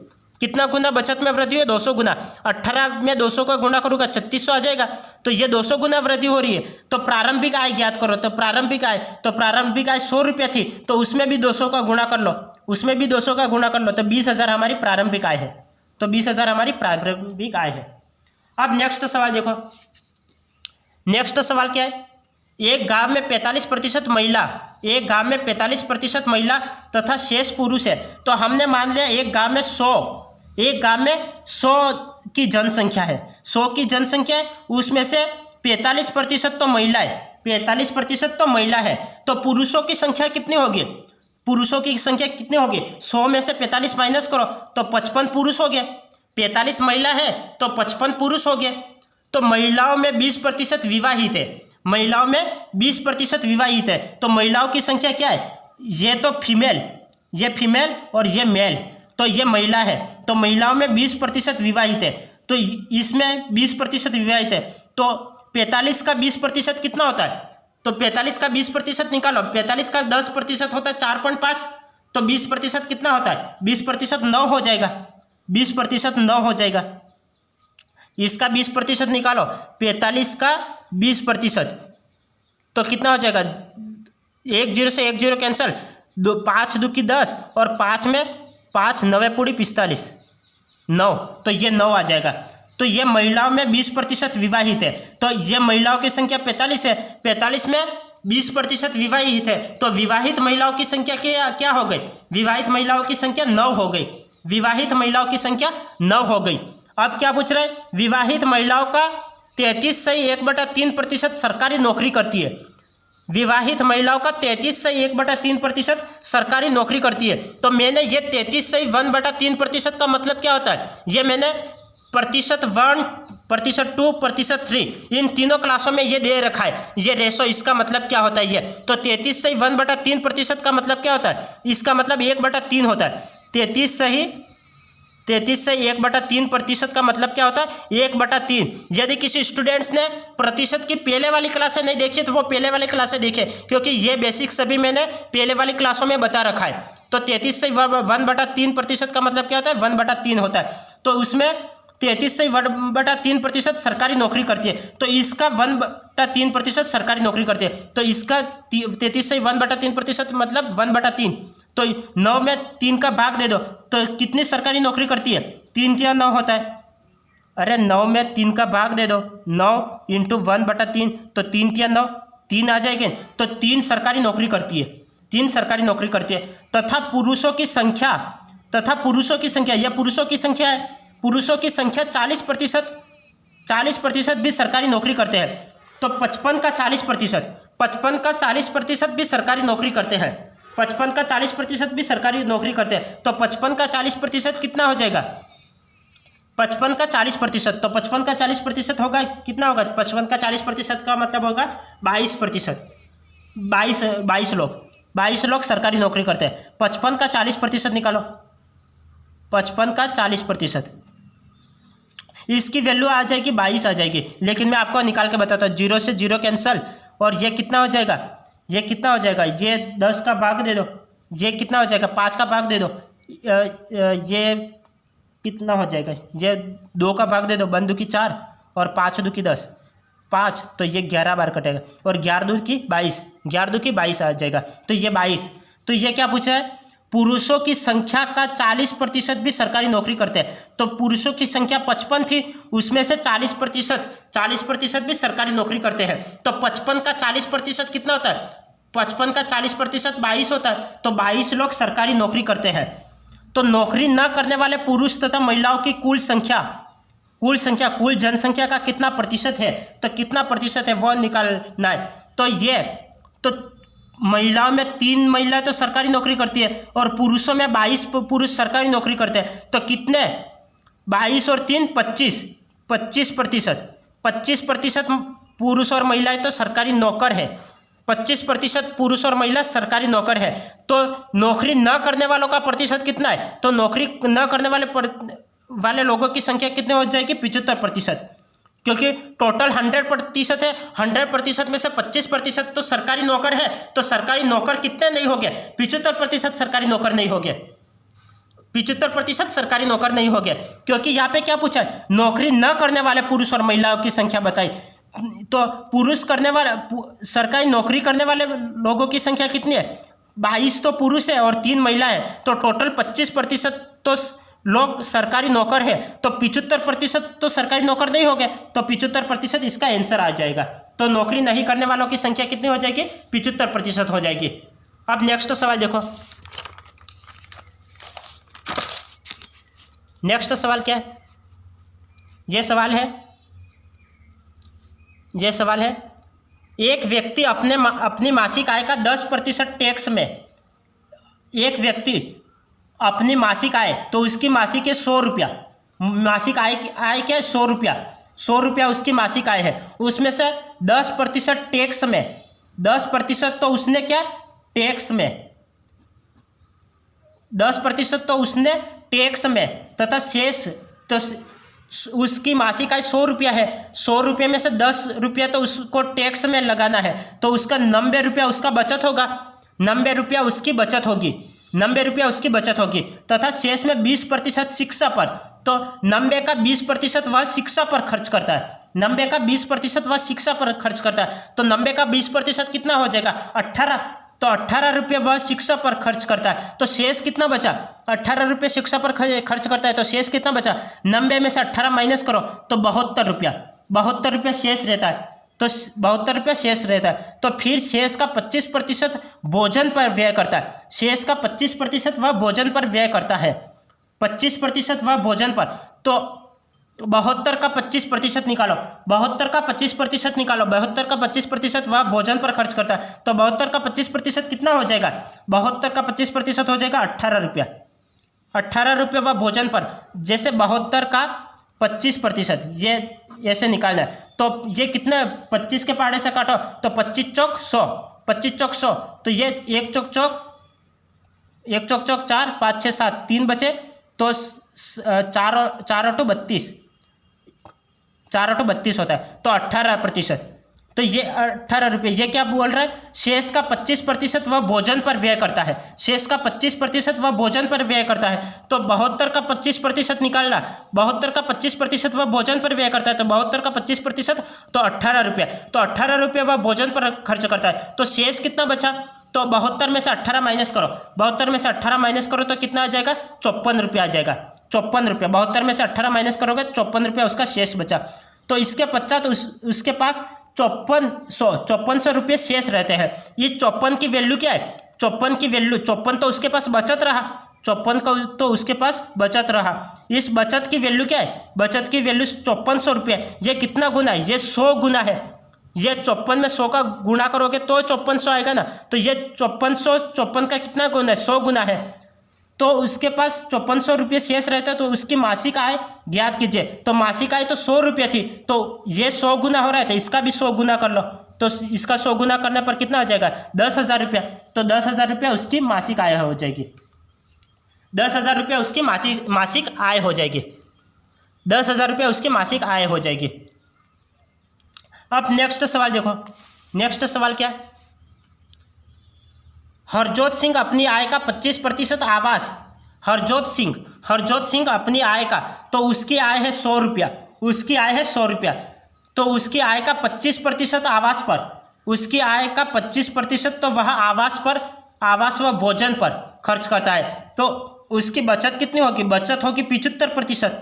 कितना गुना बचत में वृद्धि हुई है, 200 गुना। 18 में 200 का गुना करूँगा 3600 आ जाएगा। तो ये 200 गुना वृद्धि हो रही है। तो प्रारंभिक आय ज्ञात करो, तो प्रारंभिक आय 100 रुपया थी, तो उसमें भी 200 का गुणा कर लो, उसमें भी 200 का गुणा कर लो, तो 20,000 हमारी प्रारंभिक आय है। तो 20,000 हमारी प्रारंभिक आय है। अब नेक्स्ट सवाल देखो, नेक्स्ट सवाल क्या है, एक गांव में 45% महिला, एक गांव में 45% महिला तथा शेष पुरुष है। तो हमने मान लिया एक गांव में 100 की जनसंख्या है, 100 की जनसंख्या है, उसमें से 45% तो महिला है, 45% तो महिला है। तो पुरुषों की संख्या कितनी होगी, पुरुषों की संख्या कितनी होगी, 100 में से 45 माइनस करो तो 55 पुरुष हो गए, 45 महिला है तो 55 पुरुष हो गए। तो महिलाओं में 20% विवाहित है, महिलाओं में 20% विवाहित है। तो महिलाओं की संख्या क्या है, ये तो फीमेल, ये फीमेल और ये मेल, तो ये महिला है। तो महिलाओं में 20% विवाहित है, तो इसमें 20% विवाहित है। तो 45 का 20% कितना होता है, तो 45 का 20% निकालो, 45 का 10% होता है 4.5, तो 20% कितना होता है, 20% 9 हो जाएगा, 20% 9 हो जाएगा। इसका 20% निकालो, 45 का 20%, तो कितना हो जाएगा, 1 0 से 1 0 कैंसिल, 5 2 की 10 और 5 में 5 9 पूरी 45, 9, तो ये 9 आ जाएगा। तो तो ये महिलाओं में 20% विवाहित है, तो ये महिलाओं की संख्या 45 है, 45 में 20% विवाहित है, तो विवाहित महिलाओं की संख्या क्या हो गई? विवाहित महिलाओं की संख्या 9 हो गई। विवाहित महिलाओं की संख्या 9 हो गई। अब क्या पूछ रहे हैं? विवाहित महिलाओं का 33.1/3% सरकारी नौकरी करती है। विवाहित महिलाओं का 33.1/3% सरकारी नौकरी करती है। तो मैंने ये 33.1/3% का मतलब क्या होता है? ये मैंने प्रतिशत 1, प्रतिशत 2, प्रतिशत 3 इन तीनों क्लासों में ये दे रखा है। ये रेशो, इसका मतलब क्या होता है? ये तो 33.1/3% का मतलब क्या होता है? इसका मतलब 1/3 होता है। 33.1/3% का मतलब क्या होता है? 1/3। यदि किसी स्टूडेंट्स ने प्रतिशत की पहले वाली क्लासें नहीं देखी तो वो पहले वाली क्लासें देखें, क्योंकि ये बेसिक सभी मैंने पहले वाली क्लासों में बता रखा है। तो 33.1/3% का मतलब क्या होता है? 1/3 होता है। तो उसमें 33.1/3% सरकारी नौकरी करती है, तो इसका 1/3% सरकारी नौकरी करती है, तो इसका 33.1/3% मतलब 1/3। तो 9 में 3 का भाग दे दो तो कितनी सरकारी नौकरी करती है? 3 या 9 होता है। अरे 9 में 3 का भाग दे दो, 9 × 1/3, तो 3 या 9, 3 आ जाएंगे। तो 3 सरकारी नौकरी करती है, 3 सरकारी नौकरी करती है। तथा पुरुषों की संख्या, यह पुरुषों की संख्या है। पुरुषों की संख्या 40% भी सरकारी नौकरी करते हैं। तो 55 का 40% भी सरकारी नौकरी करते हैं। 55 का 40% भी सरकारी नौकरी करते हैं। तो 55 का 40% कितना हो जाएगा? 55 का 40%, तो 55 का 40% होगा, कितना होगा? 55 का 40% का मतलब होगा 22%। 22 लोग सरकारी नौकरी करते हैं। 55 का 40% निकालो, 55 का 40%, इसकी वैल्यू आ जाएगी 22 आ जाएगी। लेकिन मैं आपको निकाल के बताता हूँ। 0 से 0 कैंसल, और ये कितना हो जाएगा? ये 10 का भाग दे दो, ये कितना हो जाएगा? 5 का भाग दे दो, ये कितना हो जाएगा? ये 2 का भाग दे दो, 1 2 की 4 और 5 2 की 10, 5, तो ये 11 बार कटेगा, और 11 2 की 22, 11 2 की 22 आ जाएगा। तो ये 22। तो ये क्या पूछा है? पुरुषों की संख्या का 40% भी सरकारी नौकरी करते हैं। तो पुरुषों की संख्या 55 थी, उसमें से 40% भी सरकारी नौकरी करते हैं। तो 55 का 40% कितना होता है? 55 का 40% 22 होता है। तो 22 लोग सरकारी नौकरी करते हैं। तो नौकरी न करने वाले पुरुष तथा महिलाओं की कुल जनसंख्या का कितना प्रतिशत है? तो कितना प्रतिशत है वो निकालना है। तो महिलाओं में 3 महिलाएं तो सरकारी नौकरी करती है, और पुरुषों में 22 पुरुष सरकारी नौकरी करते हैं। तो कितने? 22 और 3 25%। 25% पुरुष और महिलाएं तो सरकारी नौकर है। 25% पुरुष और महिला सरकारी नौकर है। तो नौकरी न करने वालों का प्रतिशत कितना है? तो नौकरी न करने वाले लोगों की संख्या कितनी हो जाएगी? 75%, क्योंकि टोटल 100% है। 100% में से 25% तो सरकारी नौकर है। तो सरकारी नौकर कितने नहीं हो गए? 75% सरकारी नौकर नहीं हो गए। 75% सरकारी नौकर नहीं हो गए, क्योंकि यहाँ पे क्या पूछा है? नौकरी न करने वाले पुरुष और महिलाओं की संख्या बताई। तो सरकारी नौकरी करने वाले लोगों की संख्या कितनी है? 22 तो पुरुष है और 3 महिला है। तो टोटल 25% तो लोग सरकारी नौकर है। तो 75% तो सरकारी नौकर नहीं हो गए। तो 75% इसका आंसर आ जाएगा। तो नौकरी नहीं करने वालों की संख्या कितनी हो जाएगी? 75% हो जाएगी। अब नेक्स्ट सवाल देखो। नेक्स्ट सवाल क्या है? ये सवाल है एक व्यक्ति अपनी मासिक आय का 10% टैक्स में, एक व्यक्ति अपनी मासिक आय, तो उसकी मासिक है 100 रुपया, मासिक आय क्या है? 100 रुपया, 100 रुपया उसकी मासिक आय है। उसमें से 10% टैक्स में, 10% तो उसने क्या? टैक्स में 10% तो उसने टैक्स में, तथा शेष तो उसकी मासिक आय 100 रुपया है। 100 रुपये में से 10 रुपया तो उसको टैक्स में लगाना है। तो उसका 90 रुपया उसका बचत होगा, 90 रुपया उसकी बचत होगी, 90 रुपया उसकी बचत होगी। तथा शेष में 20% शिक्षा पर। तो 90 का 20% वह शिक्षा पर खर्च करता है। 90 का 20% वह शिक्षा पर खर्च करता है। तो 90 का 20% कितना हो जाएगा? 18। तो 18 रुपये वह शिक्षा पर खर्च करता है, तो शेष कितना बचा? 18 रुपये शिक्षा पर खर्च करता है, तो शेष कितना बचा? 90 में से 18 माइनस करो तो 72 रुपया, 72 रुपया शेष रहता है, तो 72 रुपया शेष रहता है। तो फिर शेष का 25% भोजन पर व्यय करता है, शेष का 25% वह भोजन पर व्यय करता है, 25% वह भोजन पर। तो 72 का 25% निकालो, 72 का 25% निकालो, 72 का 25% वह भोजन पर खर्च करता है, तो 72 का 25% कितना हो जाएगा? 72 का 25% हो जाएगा 18 रुपया, 18 रुपये वह भोजन पर। जैसे 72 का 25% ये ऐसे निकालना है, तो ये कितना 25 के पहाड़े से काटो तो 25 चौक 100, 25 चौक 100, तो ये 1 चौक 4, 5 6 7 3 बचे, तो 4 ऑटो 32, 4 ऑटो 32 होता है, तो 18%। तो ये 18 रुपये, ये क्या बोल रहा है? शेष का 25% वह भोजन पर व्यय करता है, शेष का 25% वह भोजन पर व्यय करता है। तो 72 का 25% निकालना, 72 का 25% वह भोजन पर व्यय करता है, तो 72 का 25% तो 18 रुपये, तो 18 रुपये वह भोजन पर खर्च करता है। तो शेष कितना बचा? तो 72 में से 18 माइनस करो, 72 में से 18 माइनस करो तो कितना आ जाएगा? 54 रुपया आ जाएगा, 54 रुपया। 72 में से 18 माइनस करोगे 54 रुपया उसका शेष बचा। तो इसके पश्चात उसके पास 5400 रुपये शेष रहते हैं। ये 54 की वैल्यू क्या है? 54 की वैल्यू, 54 तो उसके पास बचत रहा, 54 का तो उसके पास बचत रहा। इस बचत की वैल्यू क्या है? बचत की वैल्यू 5400 रुपये। ये कितना गुना है? ये 100 गुना है। ये 54 में 100 का गुणा करोगे तो 5400 आएगा ना, तो ये 54 का कितना गुना है? 100 गुना है। तो उसके पास 5400 रुपये शेष रहता है, तो उसकी मासिक आय ज्ञात कीजिए। तो मासिक आय तो 100 रुपये थी, तो ये 100 गुना हो रहा था, इसका भी 100 गुना कर लो, तो इसका 100 गुना करने पर कितना आ जाएगा? 10,000 रुपया। तो 10,000 रुपया उसकी मासिक आय हो जाएगी, 10,000 रुपया उसकी मासिक आय हो जाएगी, 10,000 रुपया उसकी मासिक आय हो जाएगी। अब नेक्स्ट सवाल देखो, नेक्स्ट सवाल क्या है? हरजोत सिंह अपनी आय का 25% आवास, हरजोत सिंह अपनी आय का, तो उसकी आय है 100 रुपया, उसकी आय है 100 रुपया, तो उसकी आय का 25% आवास पर, उसकी आय का 25% तो वह आवास व भोजन पर खर्च करता है। तो उसकी बचत कितनी होगी? बचत होगी 75%।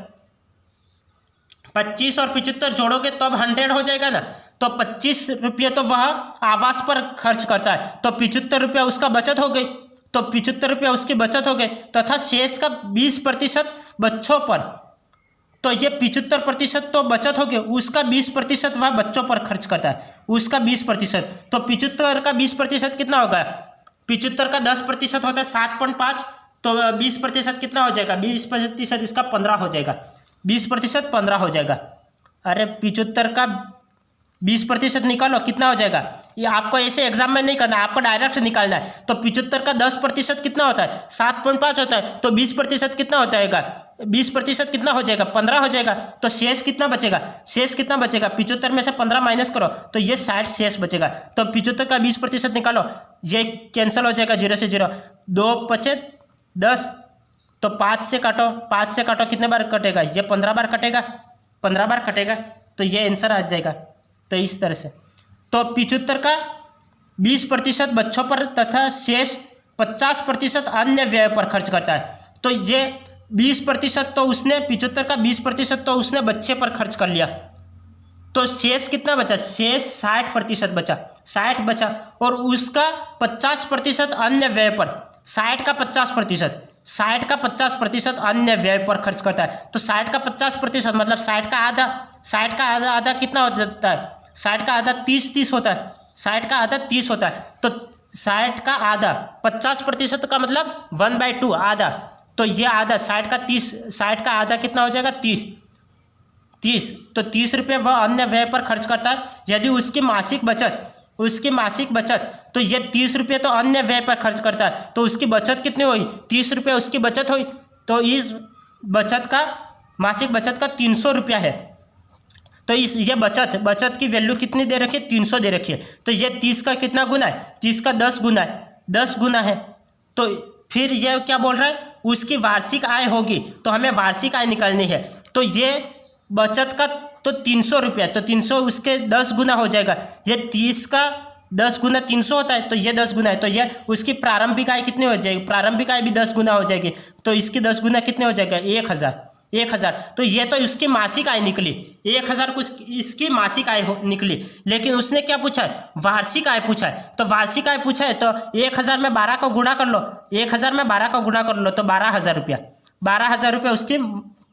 25 और 75 जोड़ोगे तो अब 100 हो जाएगा ना, तो 25 रुपये तो वह आवास पर खर्च करता है, तो 75 रुपया उसका बचत हो गई, तो 75 रुपया उसकी बचत हो गई, तथा शेष का 20% बच्चों पर, तो ये 75% तो बचत हो गई, उसका 20% वह बच्चों पर खर्च करता है, उसका 20%। तो 75 का 20% कितना होगा? 75 का 10% होता है 7.5, तो 20% कितना हो जाएगा? 20% इसका 15 हो जाएगा, 20% 15 हो जाएगा। अरे 75 का 20% निकालो, कितना हो जाएगा? ये आपको ऐसे एग्जाम में नहीं करना है, आपको डायरेक्ट निकालना है। तो 75 का 10% कितना होता है? 7.5 होता है, तो 20% कितना होता है? 20% कितना हो जाएगा? 15 हो जाएगा। तो शेष कितना बचेगा? शेष कितना बचेगा? 75 में से 15 माइनस करो तो ये 60 शेष बचेगा। तो 75 का 20% निकालो, ये कैंसिल हो जाएगा, 0 से 0, 2 बचे 10, तो 5 से काटो, 5 से काटो, कितने बार कटेगा? ये 15 बार कटेगा, 15 बार कटेगा, तो ये आंसर आ जाएगा। तो इस तरह से तो 75 का 20% बच्चों पर तथा शेष 50% अन्य व्यय पर खर्च करता है। तो ये 20% तो उसने 75 का 20% तो उसने बच्चे पर खर्च कर लिया, तो शेष कितना बचा? शेष 60% बचा, 60 बचा, और उसका 50% अन्य व्यय पर, 60 का 50%, 60 का 50% अन्य व्यय पर खर्च करता है। तो 60 का 50% मतलब 60 का आधा, 60 का आधा कितना हो जाता है? 60 का आधा 30 होता है, 60 का आधा 30 होता है, तो 60 का आधा 50% का मतलब 1/2 आधा, तो ये आधा 60 का 30, 60 का आधा कितना हो जाएगा? 30, तो 30 रुपये वह अन्य व्यय पर खर्च करता है। यदि उसकी मासिक बचत तो ये 30 रुपये तो अन्य व्यय पर खर्च करता है, तो उसकी बचत कितनी हुई? 30 रुपये उसकी बचत हुई। तो इस मासिक बचत का 300 रुपया है। तो ये बचत की वैल्यू कितनी दे रखी है? 300 दे रखी है। तो ये 30 का कितना गुना है? 30 का 10 गुना है, 10 गुना है। तो फिर ये क्या बोल रहा है? उसकी वार्षिक आय होगी, तो हमें वार्षिक आय निकालनी है। तो ये बचत का तो 300 रुपया, तो 300 उसके 10 गुना हो जाएगा। ये 30 का 10 गुना 300 होता है, तो ये 10 गुना है, तो ये उसकी प्रारंभिक आय कितनी हो जाएगी, प्रारंभिक आय भी 10 गुना हो जाएगी, तो इसकी 10 गुना कितने हो जाएगा 1000। तो ये तो उसकी मासिक आय निकली, 1000 को इसकी मासिक आय निकली, लेकिन उसने क्या पूछा है, वार्षिक आय पूछा है। तो वार्षिक आय पूछा है तो 1000 में 12 को गुणा कर लो, 1000 में 12 को गुणा कर लो तो 12,000 रुपया, 12,000 रुपया उसकी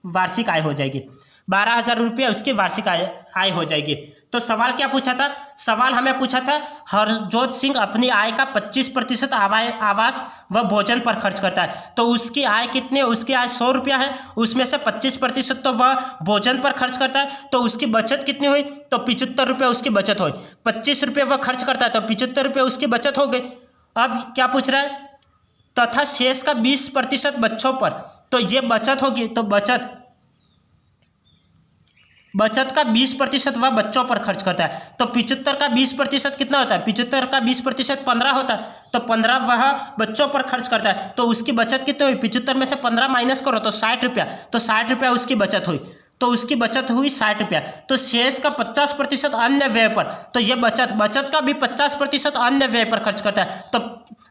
वार्षिक आय हो जाएगी, 12,000 रुपया उसकी वार्षिक आय हो जाएगी। तो सवाल क्या पूछा था, सवाल हमें पूछा था हरजोत सिंह अपनी आय का 25% आवास व भोजन पर खर्च करता है। तो उसकी आय कितनी है, उसकी आय 100 रुपया है, उसमें से 25% तो वह भोजन पर खर्च करता है, तो उसकी बचत कितनी हुई, तो 75 रुपये उसकी बचत हुई। 25 रुपये वह खर्च करता है तो 75 रुपये उसकी बचत हो गई। अब क्या पूछ रहा है, तथा शेष का 20% बच्चों पर, तो ये बचत होगी, तो बचत का 20% वह बच्चों पर खर्च करता है। तो 75 का 20% कितना होता है, 75 का 20% 15 होता है, तो 15 वह बच्चों पर खर्च करता है, तो उसकी बचत कितनी हुई, 75 में से 15 माइनस करो तो 60 रुपया, तो 60 रुपया उसकी बचत हुई, तो उसकी बचत हुई 60 रुपया। तो शेष का 50% अन्य व्यय पर, तो ये बचत का भी 50% अन्य व्यय पर खर्च करता है, तो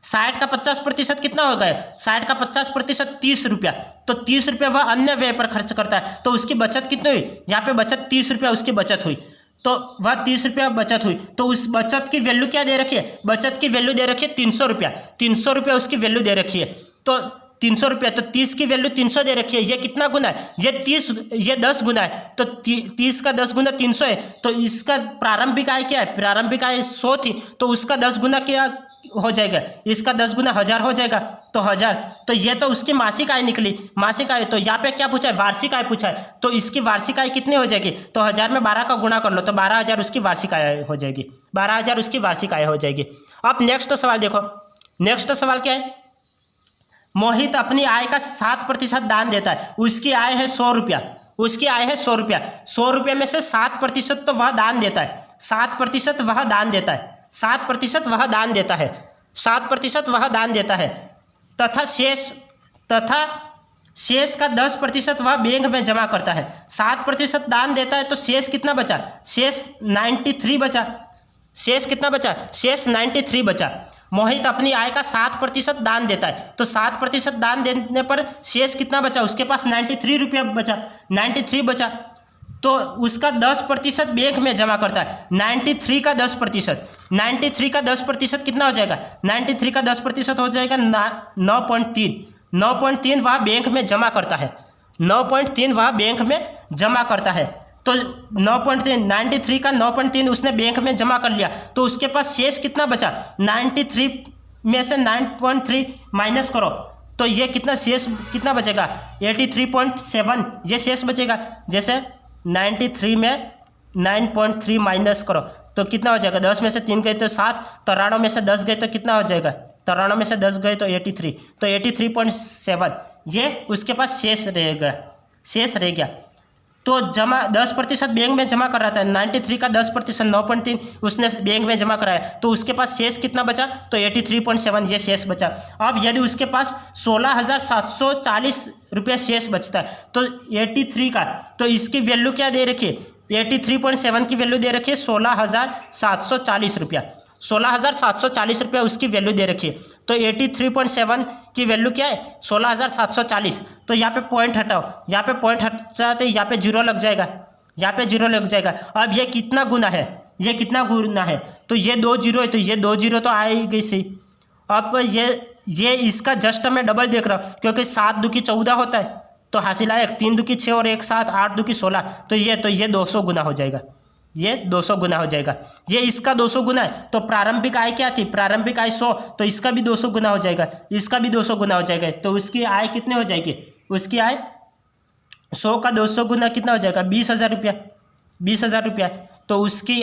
60 का 50% कितना हो गया, 60 का 50% 30 रुपया, तो 30 रुपया वह अन्य व्यय पर खर्च करता है, तो उसकी बचत कितनी हुई, यहाँ पे बचत 30 रुपया उसकी बचत हुई, तो वह 30 रुपया बचत हुई। तो उस बचत की वैल्यू क्या दे रखी है, बचत की वैल्यू दे रखी है 300 रुपया, 300 रुपया उसकी वैल्यू दे रखी है, तो 300 रुपया, तो 30 की वैल्यू 300 दे रखी है, ये कितना गुना है, ये 10 गुना है, तो 30 का 10 गुना 300 है, तो इसका प्रारंभिक आय क्या है, प्रारंभिक आय 100 थी, तो उसका 10 गुना क्या हो जाएगा, इसका 10 गुना 1000 हो जाएगा, तो 1000, तो ये तो उसकी मासिक आय निकली, मासिक आय। तो यहाँ पे क्या पूछा है, वार्षिक आय पूछा है, तो इसकी वार्षिक आय कितनी हो जाएगी, तो 1000 में 12 का गुणा कर लो तो 12,000 उसकी वार्षिक आय हो जाएगी, 12,000 उसकी वार्षिक आय हो जाएगी। अब नेक्स्ट सवाल देखो, नेक्स्ट सवाल क्या है, मोहित अपनी आय का 7% दान देता है, उसकी आय है 100 रुपया, उसकी आय है 100 रुपया, 100 रुपये में से 7% तो वह दान देता है, 7% वह दान देता है, 7% वह दान देता है, 7% वह दान देता है, तथा शेष का 10% वह बैंक में जमा करता है। 7% दान देता है तो शेष कितना बचा, शेष 93 बचा, शेष कितना बचा, शेष 93 बचा। मोहित अपनी आय का 7% दान देता है, तो 7% दान देने पर शेष कितना बचा, उसके पास 93 रुपया बचा, 93 बचा, तो उसका 10% बैंक में जमा करता है। 93 का 10%, 93 का 10% कितना हो जाएगा, 93 का 10% हो जाएगा 9.3, 9.3 वह बैंक में जमा करता है, 9.3 वह बैंक में जमा करता है, तो 9.3, 93 का 9.3 उसने बैंक में जमा कर लिया, तो उसके पास शेष कितना बचा, 93 में से 9.3 माइनस करो तो ये कितना शेष कितना बचेगा, 83.7 ये शेष बचेगा। जैसे 93 में 9.3 माइनस करो तो कितना हो जाएगा, 10 में से 3 गए तो 7, 93 में से 10 गए तो कितना हो जाएगा, 93 में से 10 गए तो 83, तो 83.7 ये उसके पास शेष रहेगा, शेष रह गया। तो जमा 10% बैंक में जमा कर रहा था, 93 का 10% 9.3 उसने बैंक में जमा कराया, तो उसके पास शेष कितना बचा, तो 83.7 ये शेष बचा। अब यदि उसके पास 16,740 रुपये शेष बचता है तो 83 का, तो इसकी वैल्यू क्या दे रखी है, 83.7 की वैल्यू दे रखी है 16,740 रुपया, 16,740 रुपया उसकी वैल्यू दे रखी है। तो 83.7 की वैल्यू क्या है, 16,740, तो यहाँ पे पॉइंट हटाओ, यहाँ पे पॉइंट हटाते यहाँ पे जीरो लग जाएगा, यहाँ पे जीरो लग जाएगा। अब ये कितना गुना है, ये कितना गुना है, तो ये 2 जीरो है, तो ये 2 जीरो तो आएगी सही। अब ये इसका जस्ट मैं डबल देख रहा हूँ, क्योंकि 7 दूकी 14 होता है, तो हासिल आया 3 दूकी 6 और 1 7, 8 दूकी 16, तो ये 200 गुना हो जाएगा, ये 200 गुना हो जाएगा। ये इसका 200 गुना है, तो प्रारंभिक आय क्या थी, प्रारंभिक आय 100, तो इसका भी 200 गुना हो जाएगा, इसका भी 200 गुना हो जाएगा, तो उसकी आय कितने हो जाएगी, उसकी आय 100 का 200 गुना कितना हो जाएगा, 20,000 रुपया, 20,000 रुपया। तो उसकी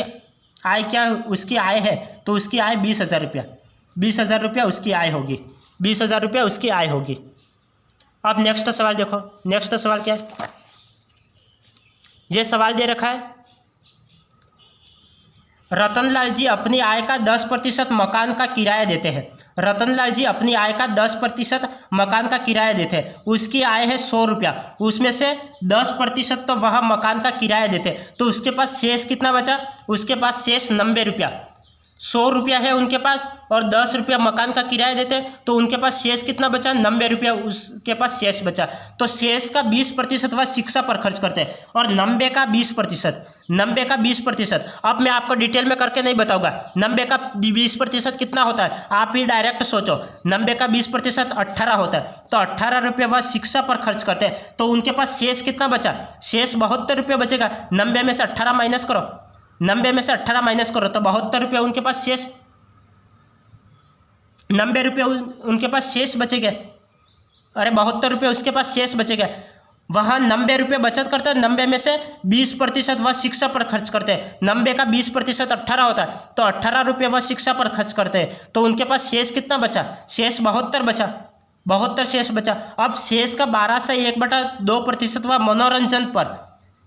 आय क्या, उसकी आय है, तो उसकी आय 20,000 रुपया, 20,000 रुपया उसकी आय होगी, 20,000 रुपया उसकी आय होगी। अब नेक्स्ट सवाल देखो, नेक्स्ट सवाल क्या है, ये सवाल दे रखा है, रतनलाल जी अपनी आय का 10% मकान का किराया देते हैं, रतनलाल जी अपनी आय का 10% मकान का किराया देते हैं, उसकी आय है 100 रुपया, उसमें से 10% तो वह मकान का किराया देते हैं, तो उसके पास शेष कितना बचा, उसके पास शेष 90 रुपया, 100 रुपया है उनके पास और 10 रुपया मकान का किराया देते हैं, तो उनके पास शेष कितना बचा? 90 रुपया उसके पास शेष बचा। तो शेष का 20% वह शिक्षा पर खर्च करते हैं और 90 का 20%, 90 का 20%। अब मैं आपको डिटेल में करके नहीं बताऊंगा। 90 का 20% कितना होता है, आप ही डायरेक्ट सोचो। 90 का 20% 18 होता है, तो 18 रुपये वह शिक्षा पर खर्च करते हैं। तो उनके पास शेष कितना बचा? शेष 72 रुपये बचेगा। 90 में से 18 माइनस करो, 90 में से 18 माइनस करो तो 72 रुपये उनके पास शेष, 90 रुपये उनके पास शेष बचेगा। अरे 72 रुपये उसके पास शेष बचेगा। वहाँ 90 रुपये बचत करते हैं, 90 में से 20% वह शिक्षा पर खर्च करते हैं। 90 का 20% 18 होता है, तो 18 रुपये वह शिक्षा पर खर्च करते हैं। तो उनके पास शेष कितना बचा? शेष 72 बचा, 72 शेष बचा। अब शेष का 12 से 1/2% वह मनोरंजन पर,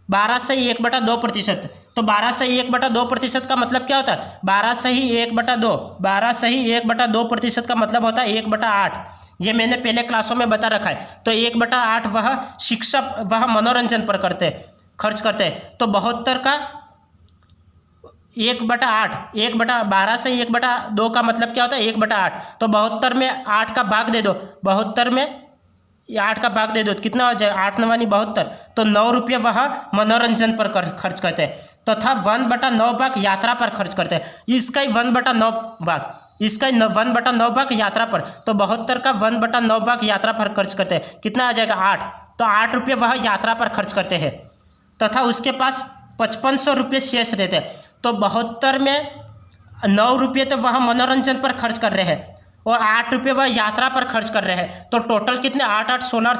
12 से 1/2%। तो 12 से 1/2% का मतलब क्या होता है? 12 से ही 1/2, 12 से ही 1/2% का मतलब होता है 1/8। ये मैंने पहले क्लासों में बता रखा है। तो 1/8 वह शिक्षा, वह मनोरंजन पर करते हैं, खर्च करते हैं। तो 72 का 1/8, 12 से 1/2 का मतलब क्या होता है? 1/8। तो 72 में 8 का भाग दे दो, 72 में 8 का भाग दे दो, कितना हो जाए? 8 9 72। तो 9 रुपये वह मनोरंजन पर खर्च करते हैं, तथा 1/9 भाग यात्रा पर खर्च करते हैं। इसका ही 1/9 भाग, इसका 1/9 भाग यात्रा पर। तो 72 का 1/9 भाग यात्रा पर खर्च करते हैं, कितना आ जाएगा? 8। तो 8 रुपये वह यात्रा पर खर्च करते हैं, तथा उसके पास 5500 रुपये शेष रहते हैं। तो 72 में 9 रुपये तो वह मनोरंजन पर खर्च कर रहे हैं और 8 रुपये वह यात्रा पर खर्च कर रहे हैं। तो टोटल कितने? 8 8 16 और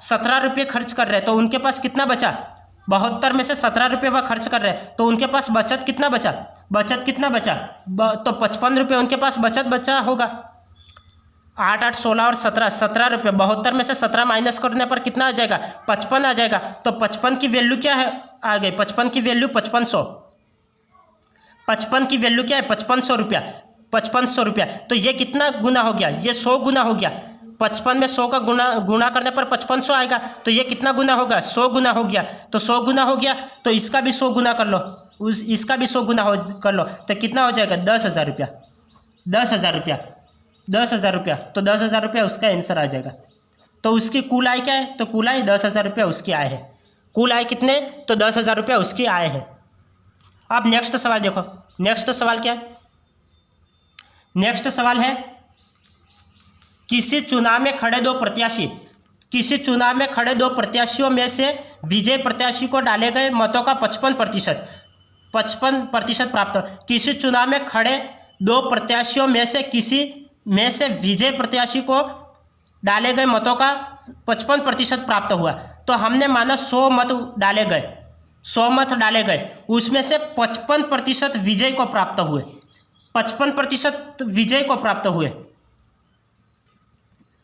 17 रुपये खर्च कर रहे हैं। तो उनके पास कितना बचा? 72 में से 17 रुपये वह खर्च कर रहे हैं, तो उनके पास बचत कितना बचा? बचत कितना बचा? तो 55 रुपये उनके पास बचत बचा होगा। 8 8 16 और 17 रुपये। 72 में से 17 माइनस करने पर कितना आ जाएगा? 55 आ जाएगा। तो 55 की वैल्यू क्या है? आ गई 55 की वैल्यू 5500। 55 की वैल्यू क्या है? 5500 रुपया, 5500 रुपया। तो ये कितना गुना हो गया? ये 100 गुना हो गया। 55 में 100 का गुना करने पर 5500 आएगा। तो ये कितना गुना होगा? 100 गुना हो गया। तो 100 गुना हो गया, तो इसका भी 100 गुना कर लो, इसका भी 100 गुना कर लो, तो कितना हो जाएगा? 10,000 रुपया, 10,000 रुपया, 10,000 रुपया। तो 10,000 रुपया उसका आंसर आ जाएगा। तो उसकी कुल आय क्या है? तो कुल आय 10,000 रुपया उसकी आय है। कुल आय कितने? तो 10,000 रुपया उसकी आय है। अब नेक्स्ट सवाल देखो। नेक्स्ट सवाल क्या है? नेक्स्ट सवाल है, किसी चुनाव में खड़े दो प्रत्याशी, किसी चुनाव में खड़े दो प्रत्याशियों में से विजय प्रत्याशी को डाले गए मतों का 55% प्राप्त हो। किसी चुनाव में खड़े दो प्रत्याशियों में से किसी में से विजय प्रत्याशी को डाले गए मतों का 55% प्राप्त हुआ। तो हमने माना 100 मत डाले गए, 100 मत डाले गए, उसमें से 55% विजय को प्राप्त हुए, 55% विजय को प्राप्त हुए।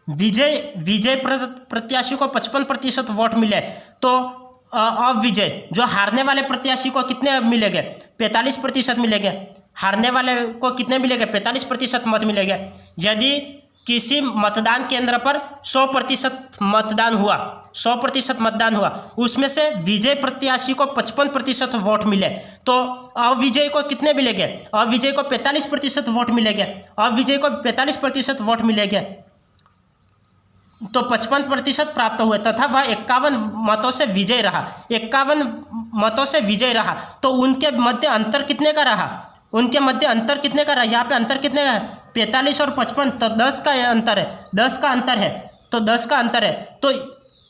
विजय प्रत्याशी को 55% वोट मिले, तो अविजय जो हारने वाले प्रत्याशी को कितने मिलेंगे? 45% मिलेंगे। हारने वाले को कितने मिलेंगे? 45% मत मिलेंगे। यदि किसी मतदान केंद्र पर 100% मतदान हुआ, 100% मतदान हुआ, उसमें से विजय प्रत्याशी को 55% वोट मिले, तो अविजय को कितने मिलेंगे? अविजय को 45% वोट मिलेंगे, अविजय को 45% वोट मिलेंगे। तो 55% प्राप्त हुए, तथा वह 51 मतों से विजय रहा, 51 मतों से विजय रहा। तो उनके मध्य अंतर कितने का रहा? उनके मध्य अंतर कितने का रहा? यहाँ पे अंतर कितने का है? 45 और 55, तो 10 का अंतर है, 10 का अंतर है, तो 10 का अंतर है। तो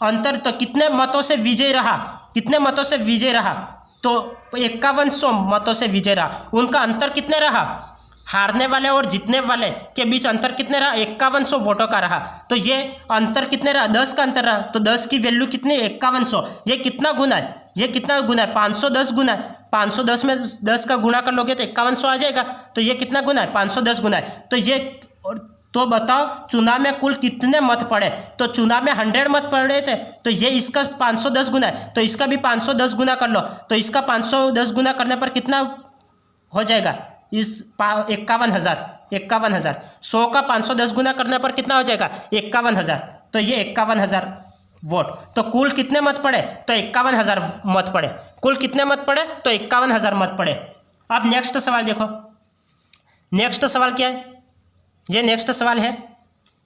अंतर तो कितने मतों से विजय रहा? कितने मतों से विजय रहा? तो 5100 मतों से विजय रहा। उनका अंतर कितने रहा? हारने वाले और जीतने वाले के बीच अंतर कितने रहा? 5100 वोटों का रहा। तो ये अंतर कितने रहा? 10 का अंतर रहा। तो 10 की वैल्यू कितनी? 5100। ये कितना गुना है? ये कितना गुना है? 510 गुना है। 510 में 10 का गुणा कर लोगे तो 5100 आ जाएगा। तो ये कितना गुना है? 510 गुना है। तो ये, तो बताओ चुनाव में कुल कितने मत पड़े? तो चुनाव में 100 मत पड़े थे, तो ये इसका 510 गुना है, तो इसका भी 510 गुना कर लो। तो इसका 510 गुना करने पर कितना हो जाएगा? इस 51,000, 51,000। 100 का 510 गुना करने पर कितना हो जाएगा? 51,000। तो ये 51,000 वोट। तो कुल कितने मत पड़े? तो 51,000 मत पड़े। कुल कितने मत पड़े? तो 51,000 मत पड़े। अब नेक्स्ट सवाल देखो। नेक्स्ट सवाल क्या है, ये नेक्स्ट सवाल है,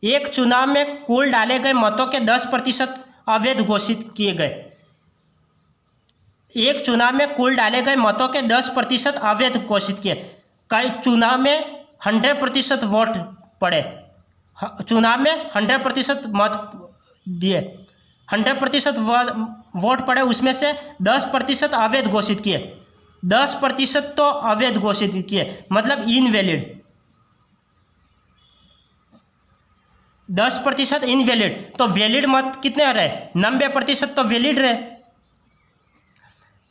एक चुनाव में कुल डाले गए मतों के 10% अवैध घोषित किए गए। एक चुनाव में कुल डाले गए मतों के 10% अवैध घोषित किए। कई चुनाव में 100% वोट पड़े, चुनाव में 100% मत दिए, 100% वोट पड़े, उसमें से 10% अवैध घोषित किए। 10% तो अवैध घोषित किए, मतलब इनवैलिड। 10% इनवैलिड, तो वैलिड मत कितने रहे? 90% तो वैलिड रहे।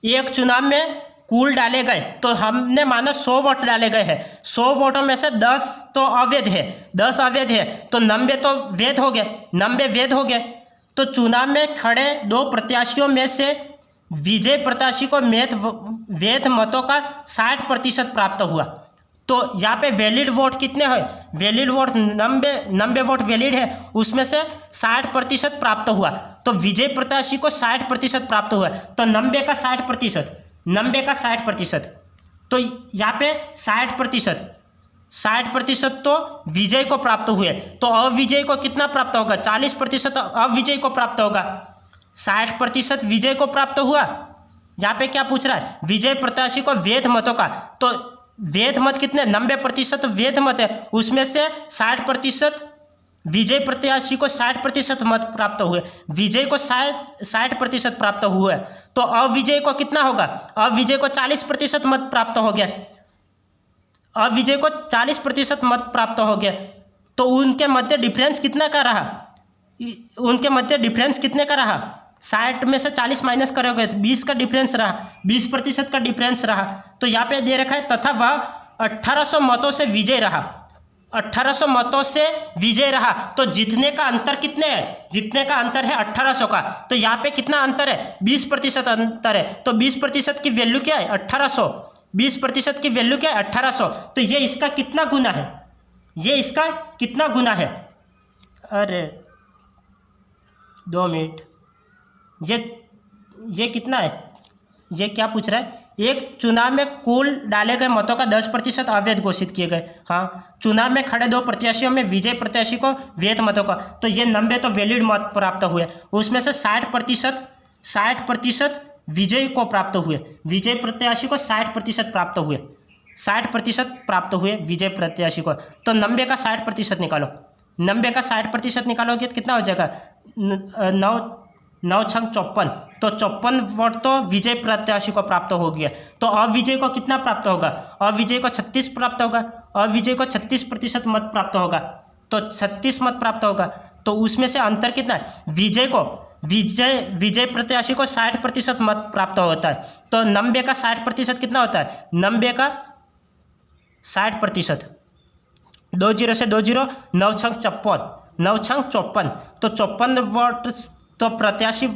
एक चुनाव में कुल डाले गए, तो हमने माना 100 वोट डाले गए हैं, 100 वोटों में से 10 तो अवैध है, 10 अवैध है, तो 90 तो वैध हो गए, 90 वैध हो गए। तो चुनाव में खड़े 2 प्रत्याशियों में से विजय प्रत्याशी को वैध मतों का 60% प्राप्त हुआ। तो यहाँ पे वैलिड वोट कितने हैं? वैलिड वोट 90 वोट वैलिड है, उसमें से 60% प्राप्त हुआ, तो विजय प्रत्याशी को 60% प्राप्त हुआ। तो 90 का 60%, 90 का 60%, तो यहाँ पे 60% तो विजय को प्राप्त हुए। तो अविजय को कितना प्राप्त होगा? 40% अविजय को प्राप्त होगा। 60% विजय को प्राप्त हुआ। यहाँ पे क्या पूछ रहा है? विजय प्रत्याशी को वैध मतों का, तो वैध मत कितने? 90% वैध मत है, उसमें से 60% विजय प्रत्याशी को 60% मत प्राप्त हुए, विजय को 60% प्राप्त हुए। तो अविजय को कितना होगा? अविजय को 40% मत प्राप्त हो गया, अविजय को 40% मत प्राप्त हो गया। तो उनके मध्य डिफरेंस कितना का रहा? उनके मध्य डिफरेंस कितने का रहा? 60 में से 40 माइनस करोगे तो 20 का डिफरेंस रहा, 20% का डिफरेंस रहा। तो यहाँ पे दे रखा है तथा वह 1800 मतों से विजय रहा, 1800 मतों से विजय रहा। तो जीतने का अंतर कितने है? जीतने का अंतर है 1800 का। तो यहाँ पे कितना अंतर है? 20% अंतर है। तो 20% की वैल्यू क्या है? 1800। 20% की वैल्यू क्या है? 1800। तो ये इसका कितना गुना है? ये इसका कितना गुना है? अरे 2 मिनट, ये कितना है? ये क्या पूछ रहा है? एक चुनाव में कुल डाले गए मतों का 10% अवैध घोषित किए गए। हाँ, चुनाव में खड़े 2 प्रत्याशियों में विजय प्रत्याशी को वैध मतों का, तो ये 90 तो वैलिड मत प्राप्त हुए, उसमें से 60% विजय को प्राप्त हुए, विजय प्रत्याशी को 60% प्राप्त हुए, 60% प्राप्त हुए विजय प्रत्याशी को। तो 90 का 60% निकालो, 90 का 60% निकालोगे तो कितना हो जाएगा? 9 छंग 54, तो 54 वोट तो विजय प्रत्याशी को प्राप्त हो गया। तो अविजय को कितना प्राप्त होगा? अविजय को 36 प्राप्त होगा, अविजय को 36% मत प्राप्त होगा, तो 36 मत प्राप्त होगा। तो उसमें से अंतर कितना है? विजय प्रत्याशी को 60% मत प्राप्त होता है। तो 90 का 60% कितना होता है? 90 का 60%, 2 0 से 2 0, 9 छंग 54, 9 छंग 54, तो 54 वोट तो प्रत्याशी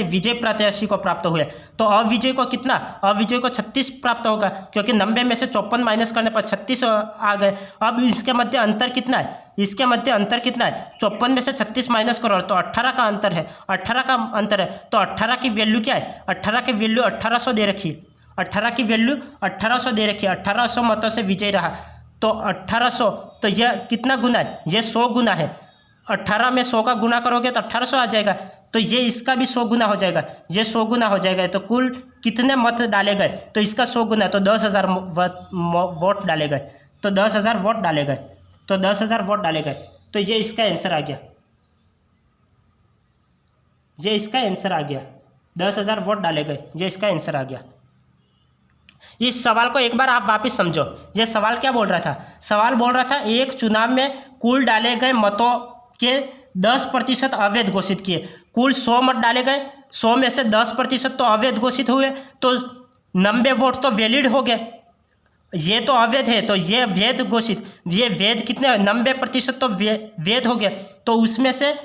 विजय प्रत्याशी को प्राप्त हुए। तो अविजय को कितना? अविजय को 36 प्राप्त होगा, क्योंकि 90 में से 54 माइनस करने पर 36 आ गए। अब इसके मध्य अंतर कितना है? इसके मध्य अंतर कितना है? 54 में से 36 माइनस करो तो 18 का अंतर है, 18 का अंतर है। तो 18 की वैल्यू क्या है? 18 की वैल्यू 1800 दे रखी है, 18 की वैल्यू 1800 दे रखी है, 1800 मतों से विजय रहा। तो 1800, तो यह कितना गुना है? यह 100 गुना है। 18 में 100 का गुना करोगे तो 1800 आ जाएगा, तो ये इसका भी 100 गुना हो जाएगा, ये 100 गुना हो जाएगा। तो कुल कितने मत डाले गए? तो इसका 100 गुना, तो 10,000 वोट डाले गए, तो 10,000 वोट डाले गए, तो 10,000 वोट डाले गए। तो ये इसका आंसर आ गया, ये इसका आंसर आ गया, 10,000 वोट डाले गए, ये इसका आंसर आ गया। इस सवाल को एक बार आप वापस समझो। ये सवाल क्या बोल रहा था? सवाल बोल रहा था एक चुनाव में कुल डाले गए मतों के 10% अवैध घोषित किए। कुल 100 मत डाले गए, 100 में से 10% तो अवैध घोषित हुए, तो 90 वोट तो वैलिड हो गए। ये तो अवैध है, तो ये वैध घोषित, ये वैध कितने? 90% तो वैध हो गए। तो उसमें से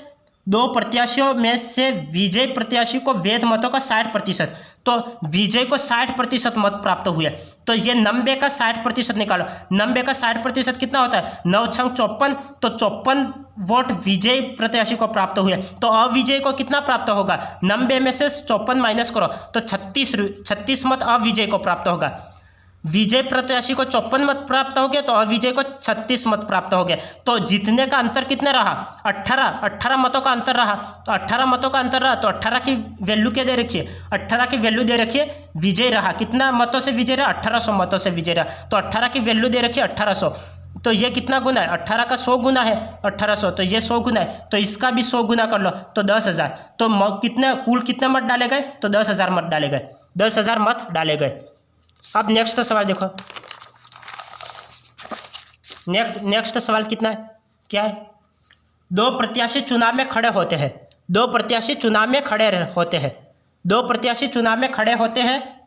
2 प्रत्याशियों में से विजय प्रत्याशी को वैध मतों का 60%, तो विजय को 60% मत प्राप्त हुए। तो ये 90 का 60% निकालो, 90 का 60% कितना होता है? 9 छंग 54, तो 54 वोट विजय प्रत्याशी को प्राप्त हुए। तो अविजय को कितना प्राप्त होगा? 90 में से 54 माइनस करो तो 36 मत अविजय को प्राप्त होगा। विजय प्रत्याशी को 54 मत प्राप्त हो गए तो अविजय को 36 मत प्राप्त हो गए। तो जीतने का अंतर कितने रहा? 18 मतों का अंतर रहा। तो 18 मतों का अंतर रहा तो 18 की वैल्यू क्या दे रखिए? 18 की वैल्यू दे रखिए विजय रहा। कितना मतों से विजय रहा? 1800 मतों से विजय रहा। तो 18 की वैल्यू दे रखिए 1800। तो ये कितना गुना है? 18 का 100 गुना है 1800, तो ये 100 गुना है, तो इसका भी 100 गुना कर लो तो 10,000। तो कितने कुल कितने मत डाले गए? तो 10,000 मत डाले गए, 10,000 मत डाले गए। अब नेक्स्ट सवाल देखो। नेक्स्ट सवाल कितना है? क्या है? दो प्रत्याशी चुनाव में खड़े होते हैं। दो प्रत्याशी चुनाव में खड़े होते हैं। दो प्रत्याशी चुनाव में खड़े होते हैं।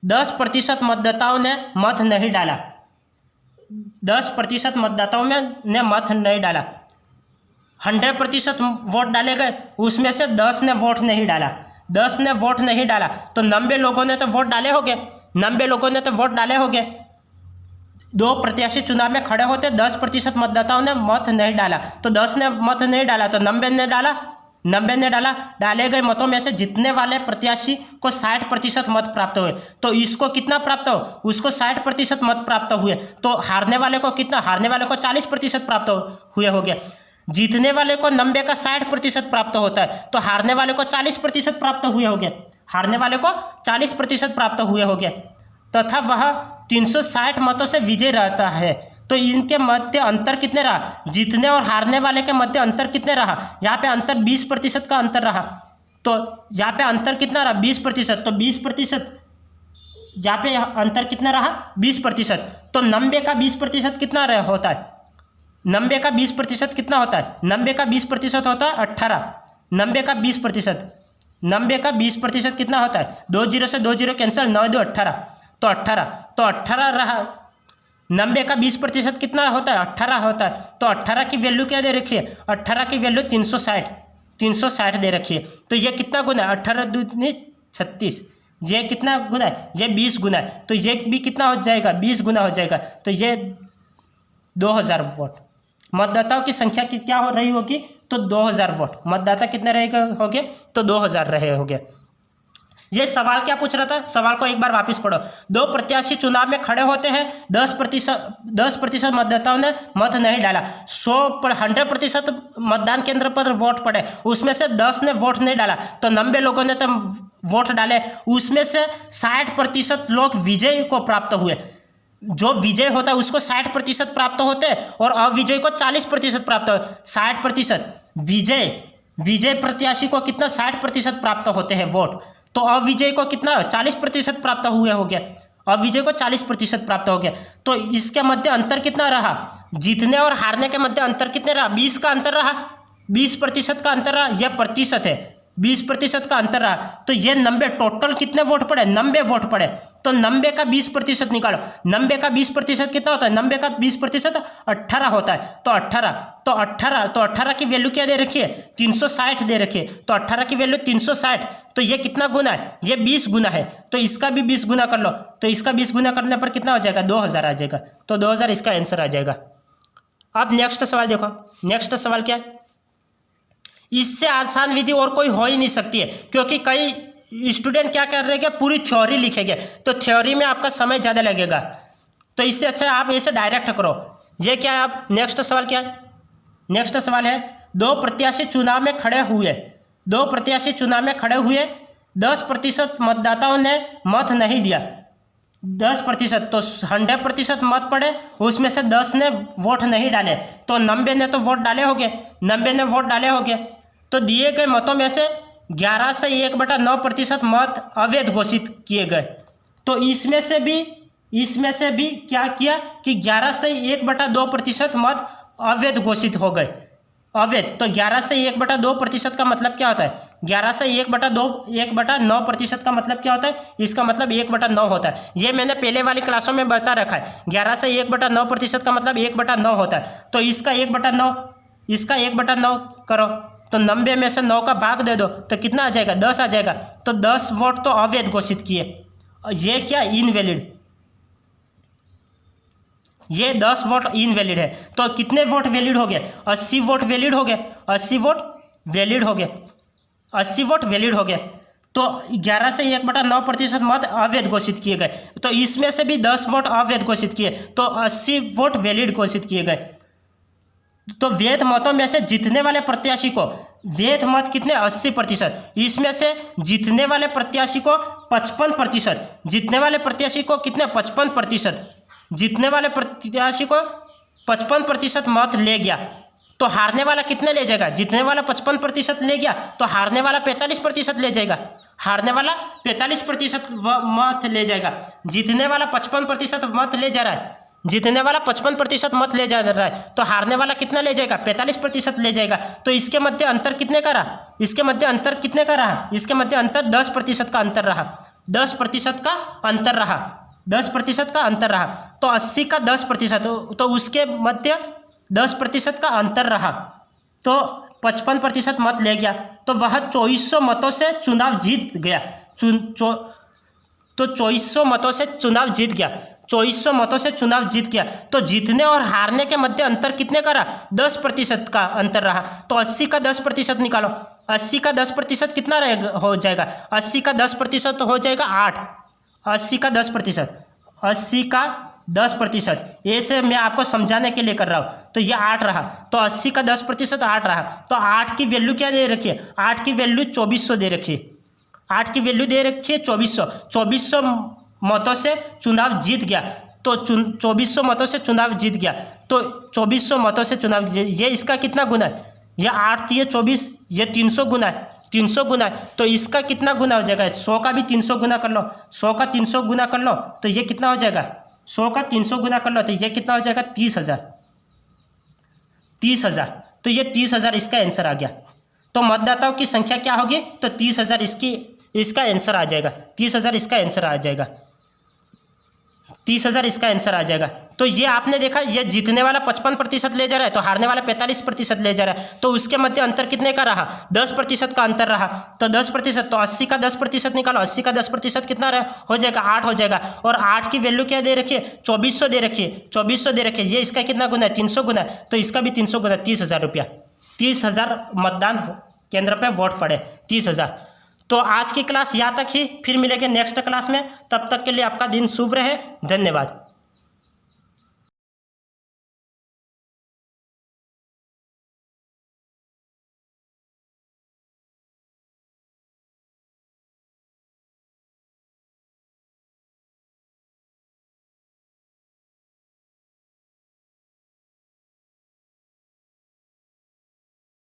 10% मतदाताओं ने मत नहीं डाला। 10% मतदाताओं ने मत नहीं डाला। 100% वोट डाले गए, उसमें से 10 ने वोट नहीं डाला। 10 ने वोट नहीं डाला तो 90 लोगों ने तो वोट डाले होंगे। 90 लोगों ने तो वोट डाले होंगे। दो प्रत्याशी चुनाव में खड़े होते, 10% मतदाताओं ने मत नहीं डाला, तो 10 ने मत नहीं डाला तो 90 ने डाला। 90 ने डाला। डाले गए मतों में से जीतने वाले प्रत्याशी को 60% मत प्राप्त हुए। तो इसको कितना प्राप्त हो? उसको 60% मत प्राप्त हुए। तो हारने वाले को कितना? हारने वाले को 40% प्राप्त हुए हो गए। जीतने वाले को 90 का 60% प्राप्त होता है, तो हारने वाले को 40% प्राप्त हुए हो गए। हारने वाले को 40% प्राप्त हुए हो गए तथा वह 360 मतों से विजय रहता है। तो इनके मध्य अंतर कितने रहा? जीतने और हारने वाले के मध्य अंतर कितने रहा? यहाँ पे अंतर 20% का अंतर रहा। तो यहाँ पे अंतर कितना रहा? 20%। तो 20%, यहाँ पे अंतर कितना रहा? 20%। तो 90 का 20% कितना होता है? 90 का 20% कितना होता है? 90 का 20% होता है 18। 90 का 20%, 90 का 20% कितना होता है? 2 0 से 2 0 कैंसिल, 9 2 18। तो 18 रहा। 90 का 20% कितना होता है? 18 होता है। तो 18 की वैल्यू क्या दे रखी है? 18 की वैल्यू 360 दे रखी है। तो ये कितना गुना है? 18 दूनी 36। ये कितना गुना है? ये 20 गुना है। तो ये भी कितना हो जाएगा? 20 गुना हो जाएगा। तो ये 2000 वोट। मतदाताओं की संख्या की क्या हो रही होगी? तो 2000 वोट। मतदाता कितने रहेगा होंगे? तो 2000 रहे होंगे। ये सवाल क्या पूछ रहा था? सवाल को एक बार वापस पढ़ो। दो प्रत्याशी चुनाव में खड़े होते हैं। 10% मतदाताओं ने मत नहीं डाला। 100% मतदान केंद्र पर वोट पड़े, उसमें से 10 ने वोट नहीं डाला, तो 90 लोगों ने तो वोट डाले। उसमें से 60% लोग विजय को प्राप्त हुए। जो विजय होता है उसको 60% प्राप्त होते हैं और अविजय को 40% प्राप्त हो। 60% विजय प्रत्याशी को कितना? 60% प्राप्त होते हैं वोट। तो अविजय को कितना? 40% प्राप्त हुए हो गया। अविजय को 40% प्राप्त हो गया। तो इसके मध्य अंतर कितना रहा? जीतने और हारने के मध्य अंतर कितने रहा? 20 का अंतर रहा। 20% का अंतर रहा। यह प्रतिशत है, 20% का अंतर रहा। तो ये 90 टोटल कितने वोट पड़े? 90 वोट पड़े। तो 90 का 20% निकालो। 90 का 20% कितना होता है? 90 का 20% 18 होता है। तो 18 की वैल्यू क्या दे रखी है? 360 दे रखी है। तो 18 की वैल्यू 360। तो ये कितना गुना है? ये 20 गुना है। तो इसका भी 20 गुना कर लो। तो इसका 20 गुना करने पर कितना हो जाएगा? 2000 आ जाएगा। तो 2000 इसका आंसर आ जाएगा। अब नेक्स्ट सवाल देखो। नेक्स्ट सवाल क्या है? इससे आसान विधि और कोई हो ही नहीं सकती है, क्योंकि कई स्टूडेंट क्या कर रहे हैं? पूरी थ्योरी लिखेंगे, तो थ्योरी में आपका समय ज़्यादा लगेगा। तो इससे अच्छा आप इसे डायरेक्ट करो। ये क्या है? आप नेक्स्ट सवाल क्या है? नेक्स्ट सवाल है, दो प्रत्याशी चुनाव में खड़े हुए। 10% मतदाताओं ने मत नहीं दिया। 10%, तो 100% मत पड़े, उसमें से 10 ने वोट नहीं डाले, तो 90 ने तो वोट डाले होंगे। 90 ने वोट डाले होंगे। तो दिए गए मतों में से 11 से 1/9% मत अवैध घोषित किए गए। तो इसमें से भी क्या किया कि 11 से 1/2% मत अवैध घोषित हो गए। अवैध, तो 11 से 1/2% का मतलब क्या होता है? 11 से 1/9% का मतलब क्या होता है? इसका मतलब 1/9 होता है। ये मैंने पहले वाली क्लासों में बता रखा है। 11 से 1/9% का मतलब 1/9 होता है। तो इसका 1/9 करो, तो 90 में से 9 का भाग दे दो, तो कितना आ जाएगा? 10 आ जाएगा। तो 10 वोट तो अवैध घोषित किए। ये क्या? इनवैलिड। ये 10 वोट इनवैलिड है। तो कितने वोट वैलिड हो गए? 80 वोट वैलिड हो गए। 80 वोट वैलिड हो गए। 80 वोट वैलिड हो गए। तो 11 से 1/9% मत अवैध घोषित किए गए। तो इसमें से भी 10 वोट अवैध घोषित किए, तो 80 वोट वैलिड घोषित किए गए। तो वैध मतों में से जीतने वाले प्रत्याशी को, वैध मत कितने, 80%, इसमें से जीतने वाले प्रत्याशी को 55%, जीतने वाले प्रत्याशी को कितने, 55%, जीतने वाले प्रत्याशी को 55% मत ले गया। तो हारने वाला कितने ले जाएगा, जीतने वाला 55% ले गया, तो हारने वाला 45% ले जाएगा, हारने वाला 45% मत ले जाएगा। जीतने वाला 55% मत ले जा रहा है, जीतने वाला 55% मत ले जा रहा है, तो हारने वाला कितना ले जाएगा, 45% ले जाएगा। तो इसके मध्य अंतर कितने का रहा, इसके मध्य अंतर कितने का रहा, इसके मध्य अंतर 10% का अंतर रहा, 10% का अंतर रहा, 10% का अंतर रहा। तो 80 का 10%, तो उसके मध्य 10% का अंतर रहा, तो 55% मत ले गया, तो वह 2400 मतों से चुनाव जीत गया। तो 2400 मतों से चुनाव जीत गया, 2400 मतों से चुनाव जीत गया। तो जीतने और हारने के मध्य अंतर कितने का रहा, 10% का अंतर रहा। तो 80 का 10% निकालो, 80 का 10% कितना रहेगा, हो जाएगा, 80 का 10% हो जाएगा 8, 80 का 10%, 80 का 10%, ऐसे मैं आपको समझाने के लिए कर रहा हूँ। तो ये 8 रहा, तो 80 का 10% 8 रहा। तो 8 की वैल्यू क्या दे रखी है, 8 की वैल्यू 2400 दे रखी है, 8 की वैल्यू दे रखी है 2400। 2400 मतों से चुनाव जीत गया, तो 2400 मतों से चुनाव जीत गया, तो 2400 मतों से चुनाव, ये इसका कितना गुना है, ये 8 ये 24, ये 300 गुना है, 300 गुना है। तो इसका कितना गुना हो जाएगा, 100 का भी 300 गुना कर लो, 100 का 300 गुना कर लो, तो ये कितना हो जाएगा, 100 का 300 गुना कर लो, तो ये कितना हो जाएगा, 30,000, 30,000। तो ये 30,000 इसका आंसर आ गया। तो मतदाताओं की संख्या क्या होगी, तो 30,000 इसका आंसर आ जाएगा, 30,000 इसका आंसर आ जाएगा, 30,000 इसका आंसर आ जाएगा। तो ये आपने देखा, ये जीतने वाला 55% ले जा रहा है, तो हारने वाला 45% ले जा रहा है। तो उसके मध्य अंतर कितने का रहा, 10% का अंतर रहा। तो 10%, तो 80 का 10% निकालो, 80 का 10% कितना हो जाएगा, 8 हो जाएगा। और 8 की वैल्यू क्या दे रखी है, 2400 दे रखी है, 2400 दे रखी है। ये इसका कितना गुना है, 300 गुना है, तो इसका भी 300 गुना, 30,000 रुपया, 30,000 मतदान केंद्र पर वोट पड़े, 30,000। तो आज की क्लास यहाँ तक ही, फिर मिलेंगे नेक्स्ट क्लास में। तब तक के लिए आपका दिन शुभ रहे, धन्यवाद।